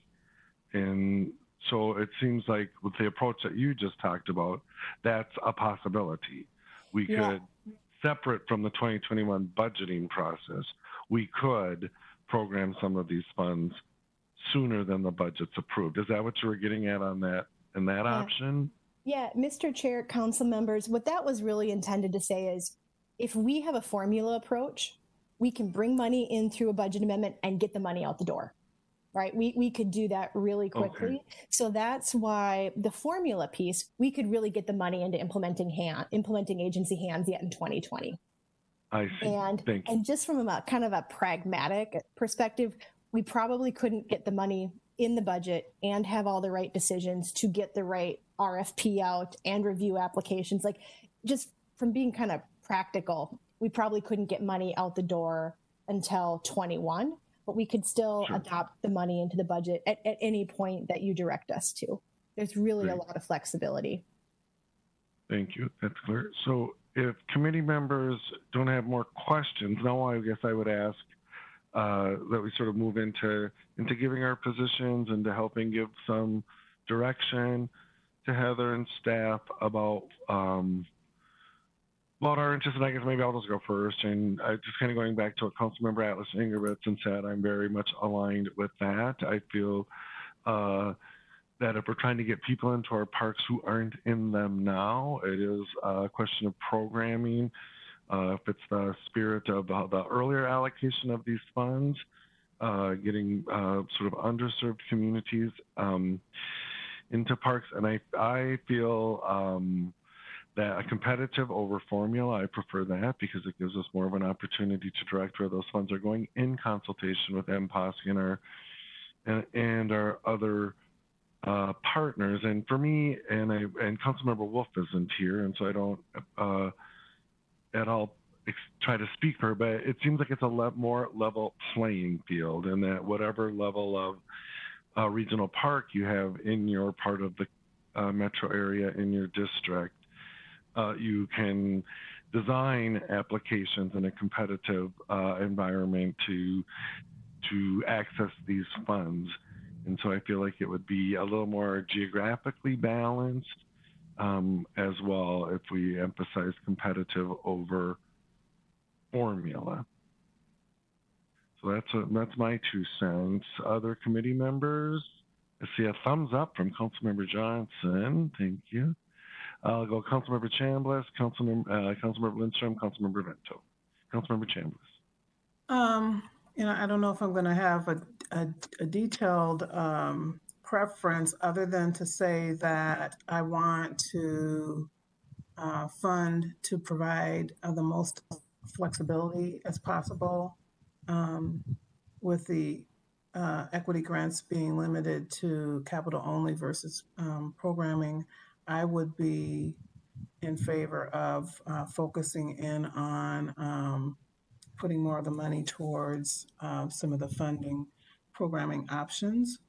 And so it seems like with the approach that you just talked about, that's a possibility. We could, separate from the 2021 budgeting process, we could program some of these funds sooner than the budget's approved. Is that what you were getting at on that, in that option? Yeah, Mr. Chair, council members, what that was really intended to say is, if we have a formula approach, we can bring money in through a budget amendment and get the money out the door. Right, we could do that really quickly. Okay. So that's why the formula piece, we could really get the money into implementing agency hands yet in 2020. I see. And just from a kind of a pragmatic perspective, we probably couldn't get the money in the budget and have all the right decisions to get the right RFP out and review applications. Like, just from being kind of practical, we probably couldn't get money out the door until 21. But we could still adopt the money into the budget at any point that you direct us to. There's really a lot of flexibility. Thank you. That's clear. So if committee members don't have more questions, now I guess I would ask that we sort of move into giving our positions and to helping give some direction to Heather and staff about our interest. And I guess maybe I'll just go first. And just kind of going back to what Councilmember Atlas Ingebrigtsen said, I'm very much aligned with that. I feel that if we're trying to get people into our parks who aren't in them now, it is a question of programming. If it's the spirit of the earlier allocation of these funds, getting sort of underserved communities into parks. And I feel that a competitive over formula, I prefer that because it gives us more of an opportunity to direct where those funds are going in consultation with MPOSC and our other partners. And for me, and Councilmember Wolf isn't here, and so I don't at all try to speak for her, but it seems like it's a more level playing field, and that whatever level of regional park you have in your part of the metro area in your district, you can design applications in a competitive environment to access these funds. And so I feel like it would be a little more geographically balanced as well if we emphasize competitive over formula. So that's my 2 cents. Other committee members? I see a thumbs up from Councilmember Johnson. Thank you. I'll go Councilmember Chambliss, Councilmember Lindstrom, Councilmember Vento. Councilmember Chambliss. I don't know if I'm going to have a detailed preference other than to say that I want to fund to provide the most flexibility as possible with the equity grants being limited to capital only versus programming. I would be in favor of focusing in on putting more of the money towards some of the funding programming options.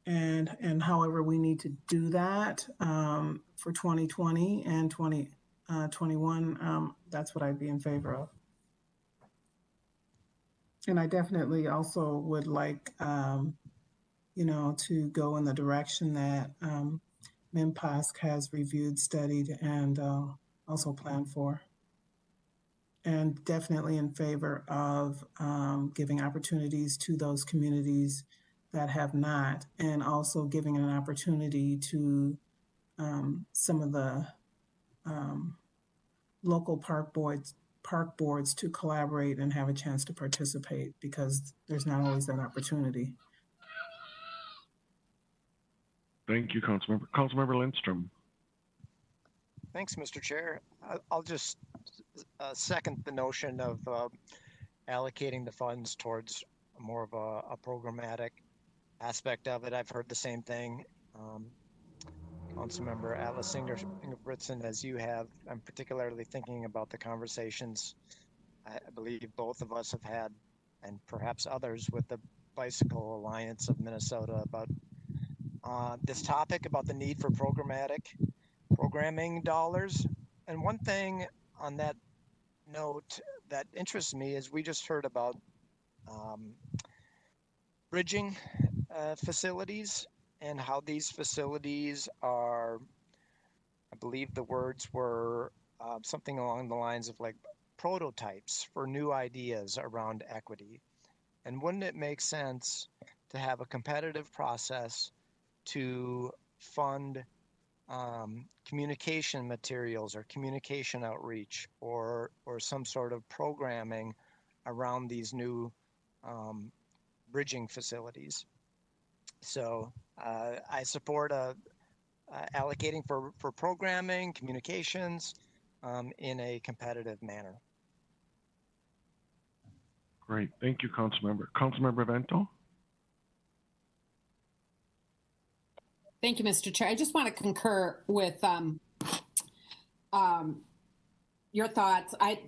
And however we need to do that for 2020 and 2021, that's what I'd be in favor of. And I definitely also would like, to go in the direction that MIMPOSC has reviewed, studied, and also planned for. And definitely in favor of giving opportunities to those communities that have not, and also giving an opportunity to some of the local park boards to collaborate and have a chance to participate, because there's not always that opportunity. Thank you, Councilmember. Councilmember Lindstrom. Thanks, Mr. Chair. I'll just second the notion of allocating the funds towards more of a programmatic aspect of it. I've heard the same thing. Councilmember Atlas Ingebrigtsen, as you have. I'm particularly thinking about the conversations I believe both of us have had, and perhaps others, with the Bicycle Alliance of Minnesota about this topic about the need for programming dollars. And one thing on that note that interests me is we just heard about bridging facilities, and how these facilities are, I believe the words were something along the lines of like prototypes for new ideas around equity. And wouldn't it make sense to have a competitive process to fund communication materials or communication outreach or some sort of programming around these new bridging facilities? So I support allocating for programming, communications in a competitive manner. Great. Thank you, Councilmember. Councilmember Vento? Thank you, Mr. Chair. I just want to concur with your thoughts. I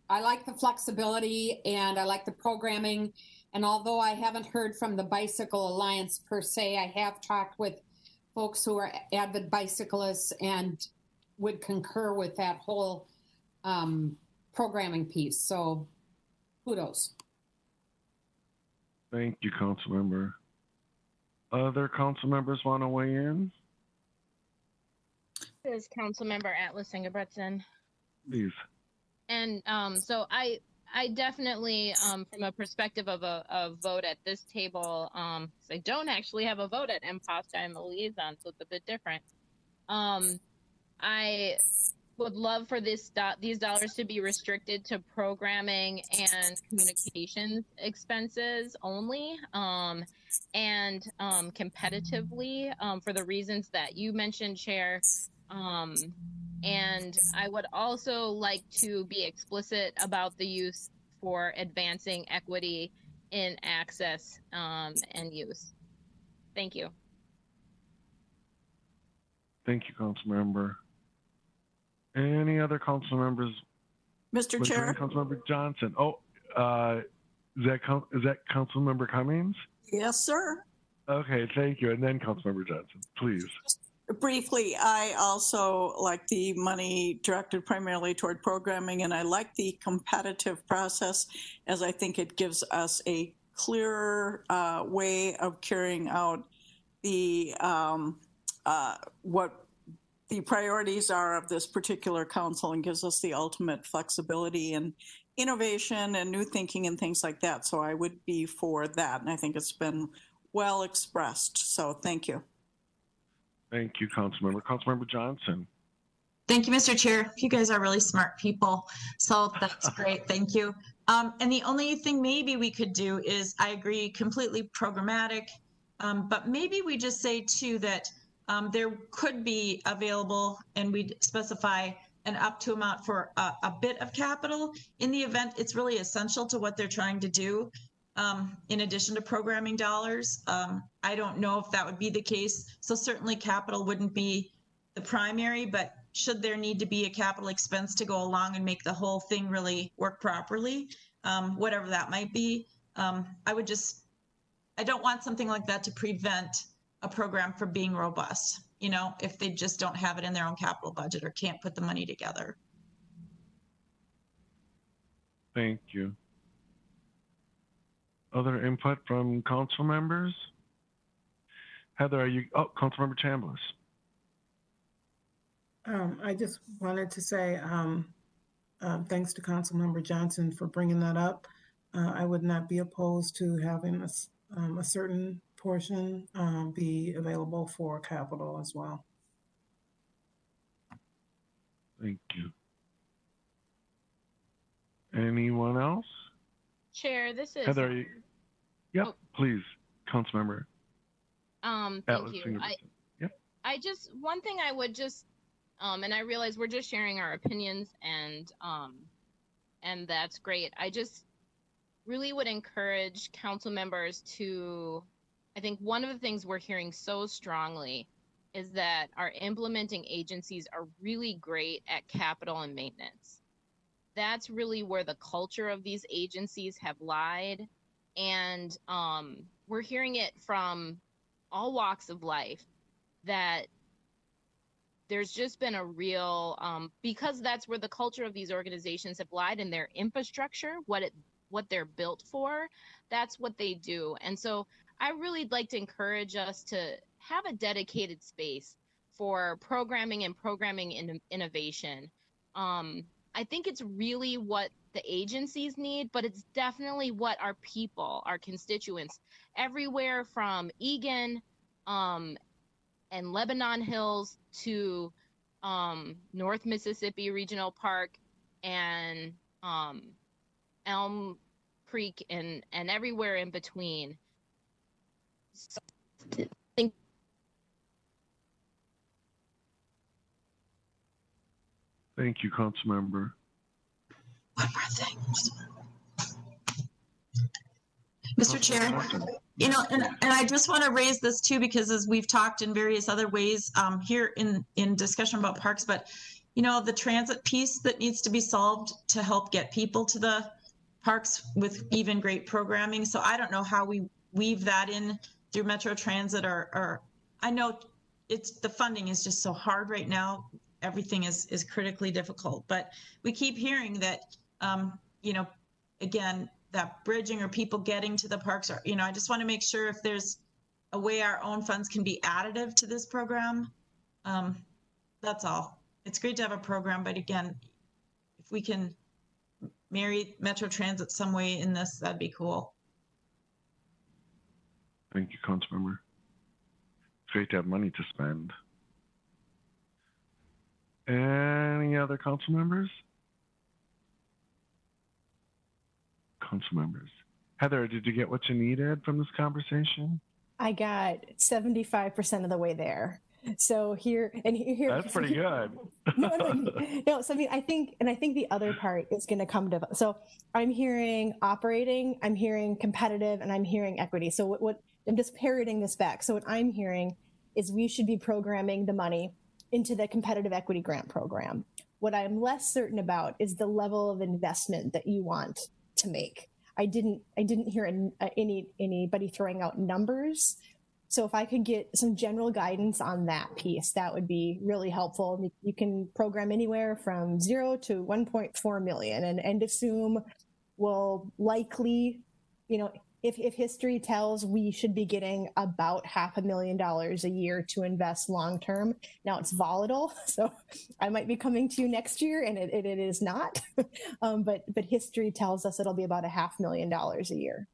like the flexibility and I like the programming. And although I haven't heard from the Bicycle Alliance per se, I have talked with folks who are avid bicyclists and would concur with that whole programming piece. So kudos. Thank you, Councilmember. Other council members want to weigh in? This is Councilmember Atlas Ingebrigtsen. Please. And so I definitely, from a perspective of a vote at this table, I don't actually have a vote at MPOSC. I'm a liaison, so it's a bit different. I would love for these dollars to be restricted to programming and communications expenses only, and competitively, for the reasons that you mentioned, Chair. And I would also like to be explicit about the use for advancing equity in access and use. Thank you. Thank you, Councilmember. Any other council members? Mr. Chair. Councilmember Johnson. Oh, is that Councilmember Cummings? Yes, sir. Okay, thank you. And then Councilmember Johnson, please. Briefly, I also like the money directed primarily toward programming, and I like the competitive process, as I think it gives us a clearer way of carrying out the what the priorities are of this particular council and gives us the ultimate flexibility and innovation and new thinking and things like that. So I would be for that. And I think it's been well expressed. So thank you. Thank you, Councilmember. Councilmember Johnson. Thank you, Mr. Chair. You guys are really smart people. So that's great. Thank you. And the only thing maybe we could do is, I agree, completely programmatic, but maybe we just say too that there could be available, and we'd specify an up to amount for a bit of capital in the event it's really essential to what they're trying to do. In addition to programming dollars, I don't know if that would be the case. So certainly capital wouldn't be the primary, but should there need to be a capital expense to go along and make the whole thing really work properly, whatever that might be, I don't want something like that to prevent a program from being robust, you know, if they just don't have it in their own capital budget or can't put the money together. Thank you. Other input from council members? Heather, are you, oh, Councilmember Chambliss. I just wanted to say thanks to Councilmember Johnson for bringing that up. I would not be opposed to having a certain portion be available for capital as well. Thank you. Anyone else? Chair, this is Heather, are you, yep, oh. Please, Councilmember. Thank you. I just, one thing I would just, and I realize we're just sharing our opinions, and that's great. I just really would encourage council members to, I think one of the things we're hearing so strongly is that our implementing agencies are really great at capital and maintenance. That's really where the culture of these agencies have lied. And we're hearing it from all walks of life that there's just been a real, because that's where the culture of these organizations have lied in their infrastructure, what they're built for, that's what they do. And so I really like to encourage us to have a dedicated space for programming and programming innovation. I think it's really what the agencies need, but it's definitely what our people, our constituents, everywhere from Egan, and Lebanon Hills to North Mississippi Regional Park and Elm Creek and everywhere in between. So, Thank you, Councilmember. One more thing. Mr. Chair, you know, and I just want to raise this too, because as we've talked in various other ways here in discussion about parks, but you know, the transit piece that needs to be solved to help get people to the parks with even great programming. So I don't know how we weave that in through Metro Transit, or I know it's, the funding is just so hard right now. Everything is critically difficult, but we keep hearing that, you know, again, that bridging or people getting to the parks are, you know, I just want to make sure if there's a way our own funds can be additive to this program. That's all. It's great to have a program, but again, if we can marry Metro Transit some way in this, that'd be cool. Thank you, Councilmember. It's great to have money to spend. Any other council members? Council members. Heather, did you get what you needed from this conversation? I got 75% of the way there. So here. That's pretty good. No. So I mean, I think the other part is going to come to. So I'm hearing operating, I'm hearing competitive, and I'm hearing equity. So what I'm just parroting this back. So what I'm hearing is we should be programming the money into the competitive equity grant program. What I'm less certain about is the level of investment that you want to make. I didn't hear anybody throwing out numbers. So if I could get some general guidance on that piece, that would be really helpful. You can program anywhere from 0 to 1.4 million and assume we'll likely, you know, if history tells we should be getting about $500,000 a year to invest long term. Now it's volatile, so I might be coming to you next year, and it is not. But history tells us it'll be about $500,000 a year.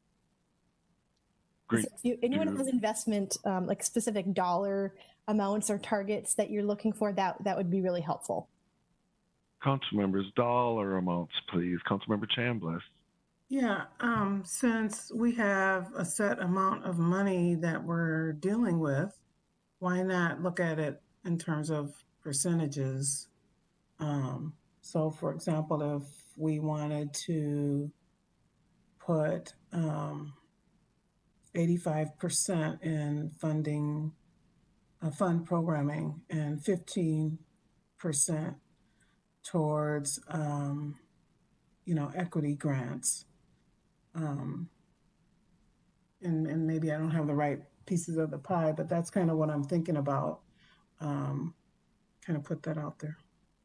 Great. So if anyone has investment, like specific dollar amounts or targets that you're looking for, that would be really helpful. Council members, dollar amounts, please. Councilmember Chambliss. Yeah, since we have a set amount of money that we're dealing with, why not look at it in terms of percentages? So for example, if we wanted to put 85% in funding, fund programming, and 15% towards, equity grants. And maybe I don't have the right pieces of the pie, but that's kind of what I'm thinking about. Kind of put that out there.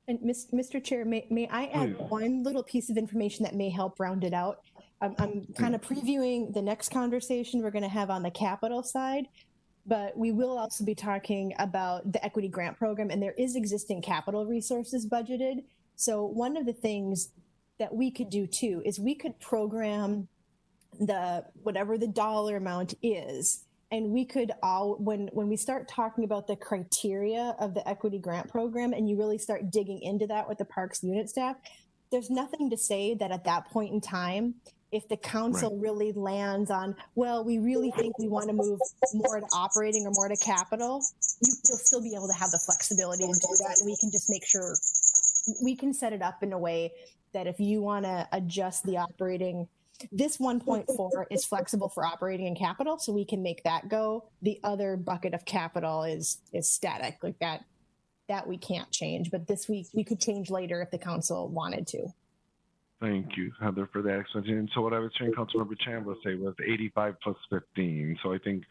And Mr. Chair, may I add one little piece of information that may help round it out? I'm kind of previewing the next conversation we're going to have on the capital side, but we will also be talking about the equity grant program, and there is existing capital resources budgeted. So one of the things that we could do too is we could program whatever the dollar amount is, and we could when we start talking about the criteria of the equity grant program and you really start digging into that with the parks unit staff, there's nothing to say that at that point in time, if the council really lands on, well, we really think we want to move more to operating or more to capital, you'll still be able to have the flexibility to do that. And we can just make sure we can set it up in a way that if you want to adjust the operating, this 1.4 is flexible for operating and capital, so we can make that go. The other bucket of capital is static, like that we can't change. But this week we could change later if the council wanted to. Thank you, Heather, for that explanation. So what I was hearing Councilmember Chambliss say was 85 plus 15. So I think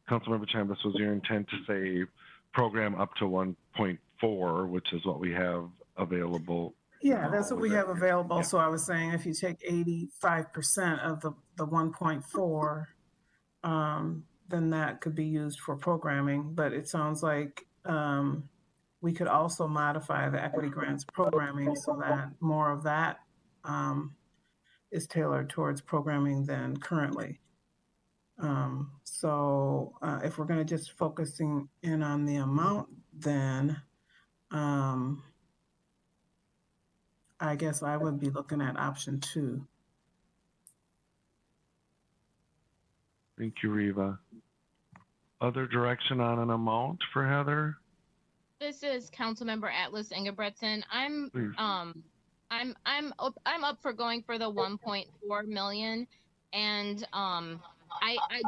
Councilmember Chambliss, was your intent to say program up to 1.4, which is what we have available? Yeah, that's what we have available. Yeah. So I was saying if you take 85% of the 1.4, then that could be used for programming. But it sounds like we could also modify the equity grants programming so that more of that is tailored towards programming than currently. So if we're going to just focusing in on the amount, then I guess I would be looking at option 2. Thank you, Reva. Other direction on an amount for Heather? This is Councilmember Atlas Engebretson. I'm up for going for the 1.4 million, and I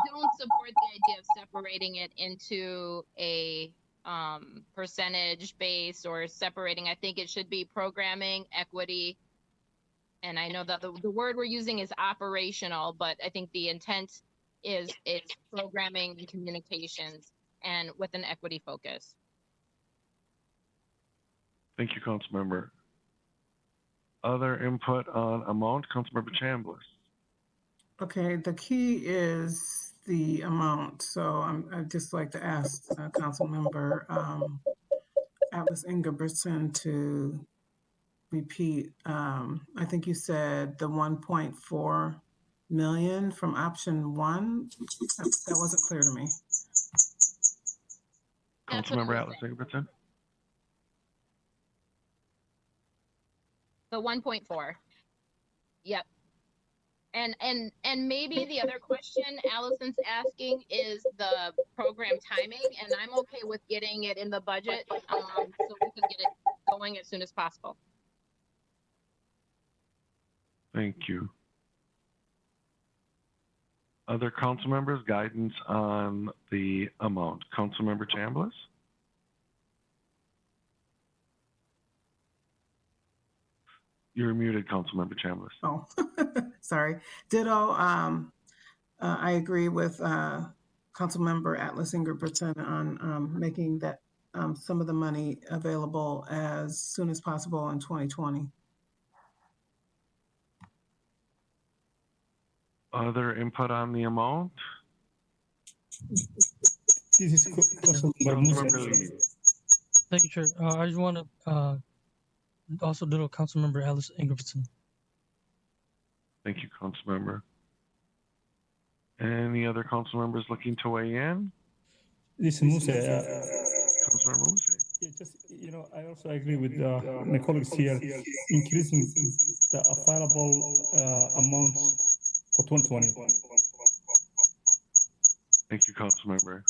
don't support the idea of separating it into a percentage base or separating. I think it should be programming, equity, and I know that the word we're using is operational, but I think the intent is programming and communications, and with an equity focus. Thank you, Councilmember. Other input on amount, Councilmember Chambliss. Okay, the key is the amount. So I'd just like to ask Councilmember Atlas Engebretson to repeat. I think you said the 1.4 million from option 1. That wasn't clear to me. Councilmember Atlas Engebretson. The 1.4. Yep. And maybe the other question Allison's asking is the program timing, and I'm okay with getting it in the budget so we can get it going as soon as possible. Thank you. Other council members, guidance on the amount. Councilmember Chambliss? You're muted, Councilmember Chambliss. Oh, sorry. Ditto. I agree with Councilmember Atlas Engebretson on making that some of the money available as soon as possible in 2020. Other input on the amount? This is Councilmember Lee. Thank you, Chair. I just want to also do Councilmember Alice Ingridson. Thank you, Councilmember. Any other council members looking to weigh in? This is Muse. Councilmember Muse. Yeah, just, I also agree with my colleagues here, increasing the available amounts for 2020. Thank you, Councilmember.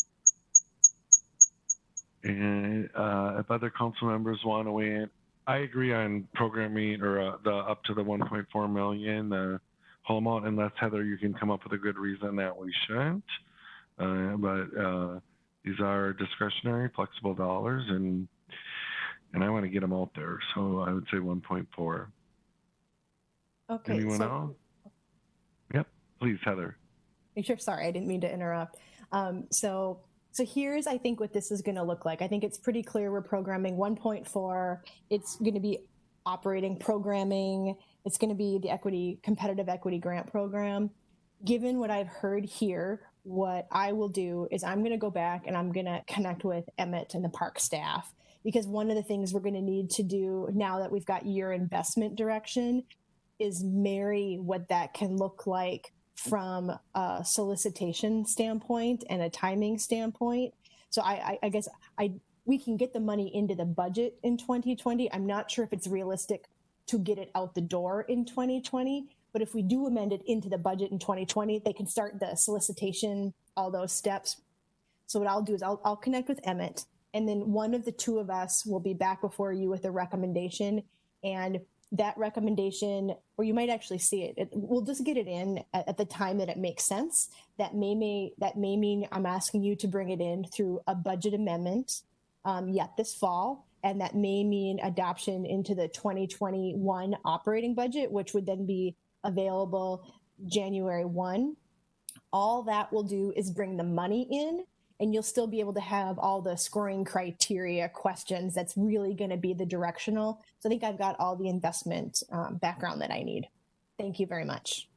And if other council members want to weigh in, I agree on programming or the up to the 1.4 million, the whole amount, unless Heather, you can come up with a good reason that we shouldn't. But these are discretionary, flexible dollars, and I want to get them out there. So I would say 1.4. Okay. Anyone else? Yep, please, Heather. Sure. Sorry, I didn't mean to interrupt. So here's, I think, what this is going to look like. I think it's pretty clear we're programming 1.4. It's going to be operating programming. It's going to be the competitive equity grant program. Given what I've heard here, what I will do is I'm going to go back and I'm going to connect with Emmett and the park staff, because one of the things we're going to need to do now that we've got your investment direction is marry what that can look like from a solicitation standpoint and a timing standpoint. So I guess we can get the money into the budget in 2020. I'm not sure if it's realistic to get it out the door in 2020, but if we do amend it into the budget in 2020, they can start the solicitation, all those steps. So what I'll do is I'll connect with Emmett, and then one of the two of us will be back before you with a recommendation, and that recommendation, or you might actually see it, we'll just get it in at the time that it makes sense. That may mean I'm asking you to bring it in through a budget amendment yet this fall, and that may mean adoption into the 2021 operating budget, which would then be available January 1. All that will do is bring the money in, and you'll still be able to have all the scoring criteria questions. That's really going to be the directional. So I think I've got all the investment background that I need. Thank you very much.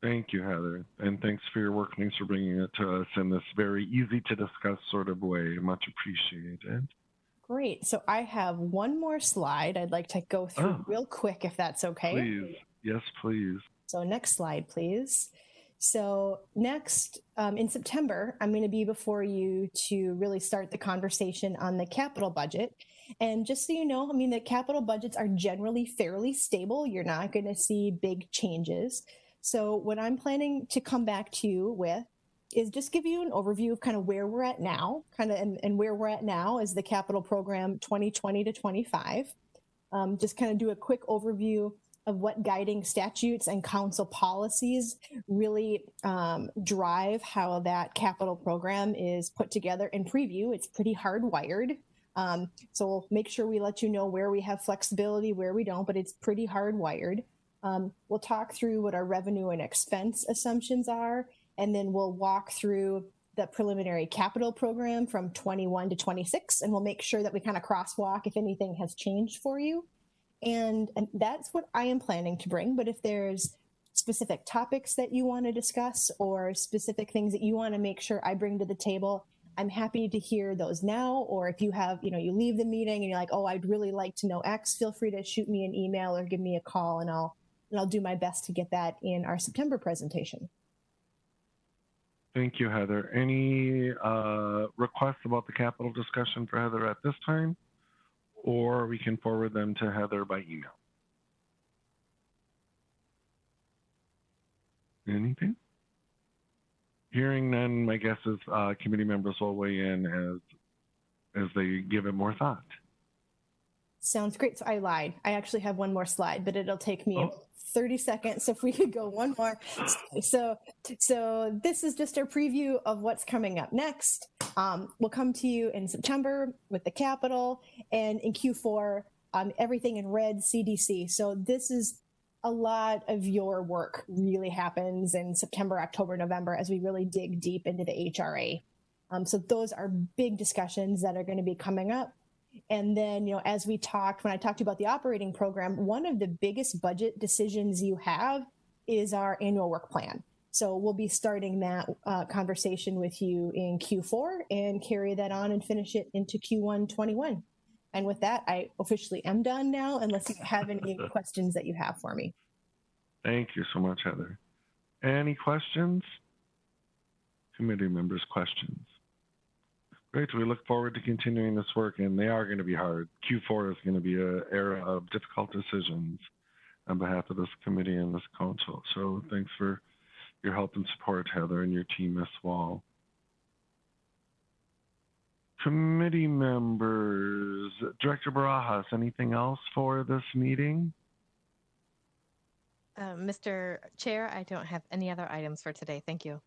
Thank you, Heather. And thanks for your work. Thanks for bringing it to us in this very easy to discuss sort of way. Much appreciated. Great. So I have one more slide I'd like to go through real quick, if that's okay. Please. Yes, please. So next slide, please. So next, in September, I'm going to be before you to really start the conversation on the capital budget. And just so you know, I mean, the capital budgets are generally fairly stable. You're not going to see big changes. So what I'm planning to come back to you with is just give you an overview of kind of where we're at now, and where we're at now is the capital program 2020 to 25. Just kind of do a quick overview of what guiding statutes and council policies really drive how that capital program is put together and preview. It's pretty hardwired. So we'll make sure we let you know where we have flexibility, where we don't, but it's pretty hardwired. We'll talk through what our revenue and expense assumptions are, and then we'll walk through the preliminary capital program from 21 to 26, and we'll make sure that we kind of crosswalk if anything has changed for you. And that's what I am planning to bring. But if there's specific topics that you want to discuss or specific things that you want to make sure I bring to the table, I'm happy to hear those now. Or if you have, you leave the meeting and you're like, oh, I'd really like to know X, feel free to shoot me an email or give me a call, and I'll do my best to get that in our September presentation. Thank you, Heather. Any requests about the capital discussion for Heather at this time? Or we can forward them to Heather by email. Anything? Hearing none, my guess is committee members will weigh in as they give it more thought. Sounds great. So I lied. I actually have one more slide, but it'll take me 30 seconds. So if we could go one more. So this is just a preview of what's coming up next. We'll come to you in September with the capital, and in Q4, everything in red, CDC. So this is a lot of your work really happens in September, October, November, as we really dig deep into the HRA. So those are big discussions that are going to be coming up. And then, as when I talked to you about the operating program, one of the biggest budget decisions you have is our annual work plan. So we'll be starting that conversation with you in Q4 and carry that on and finish it into Q1 21. And with that, I officially am done now, unless you have any questions that you have for me. Thank you so much, Heather. Any questions? Committee members' questions? Great. We look forward to continuing this work, and they are going to be hard. Q4 is going to be an era of difficult decisions on behalf of this committee and this council. So thanks for your help and support, Heather, and your team as well. Committee members, Director Barajas, anything else for this meeting? Mr. Chair, I don't have any other items for today. Thank you.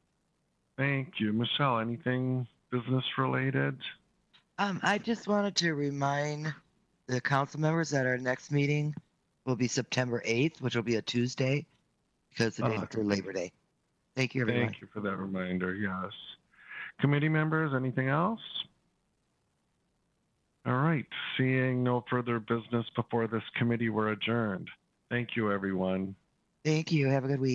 Thank you. Michelle, anything business related? I just wanted to remind the council members that our next meeting will be September 8th, which will be a Tuesday, because the day after Labor Day. Thank you, everyone. Thank you for that reminder. Yes. Committee members, anything else? All right. Seeing no further business before this committee, we're adjourned. Thank you, everyone. Thank you. Have a good week.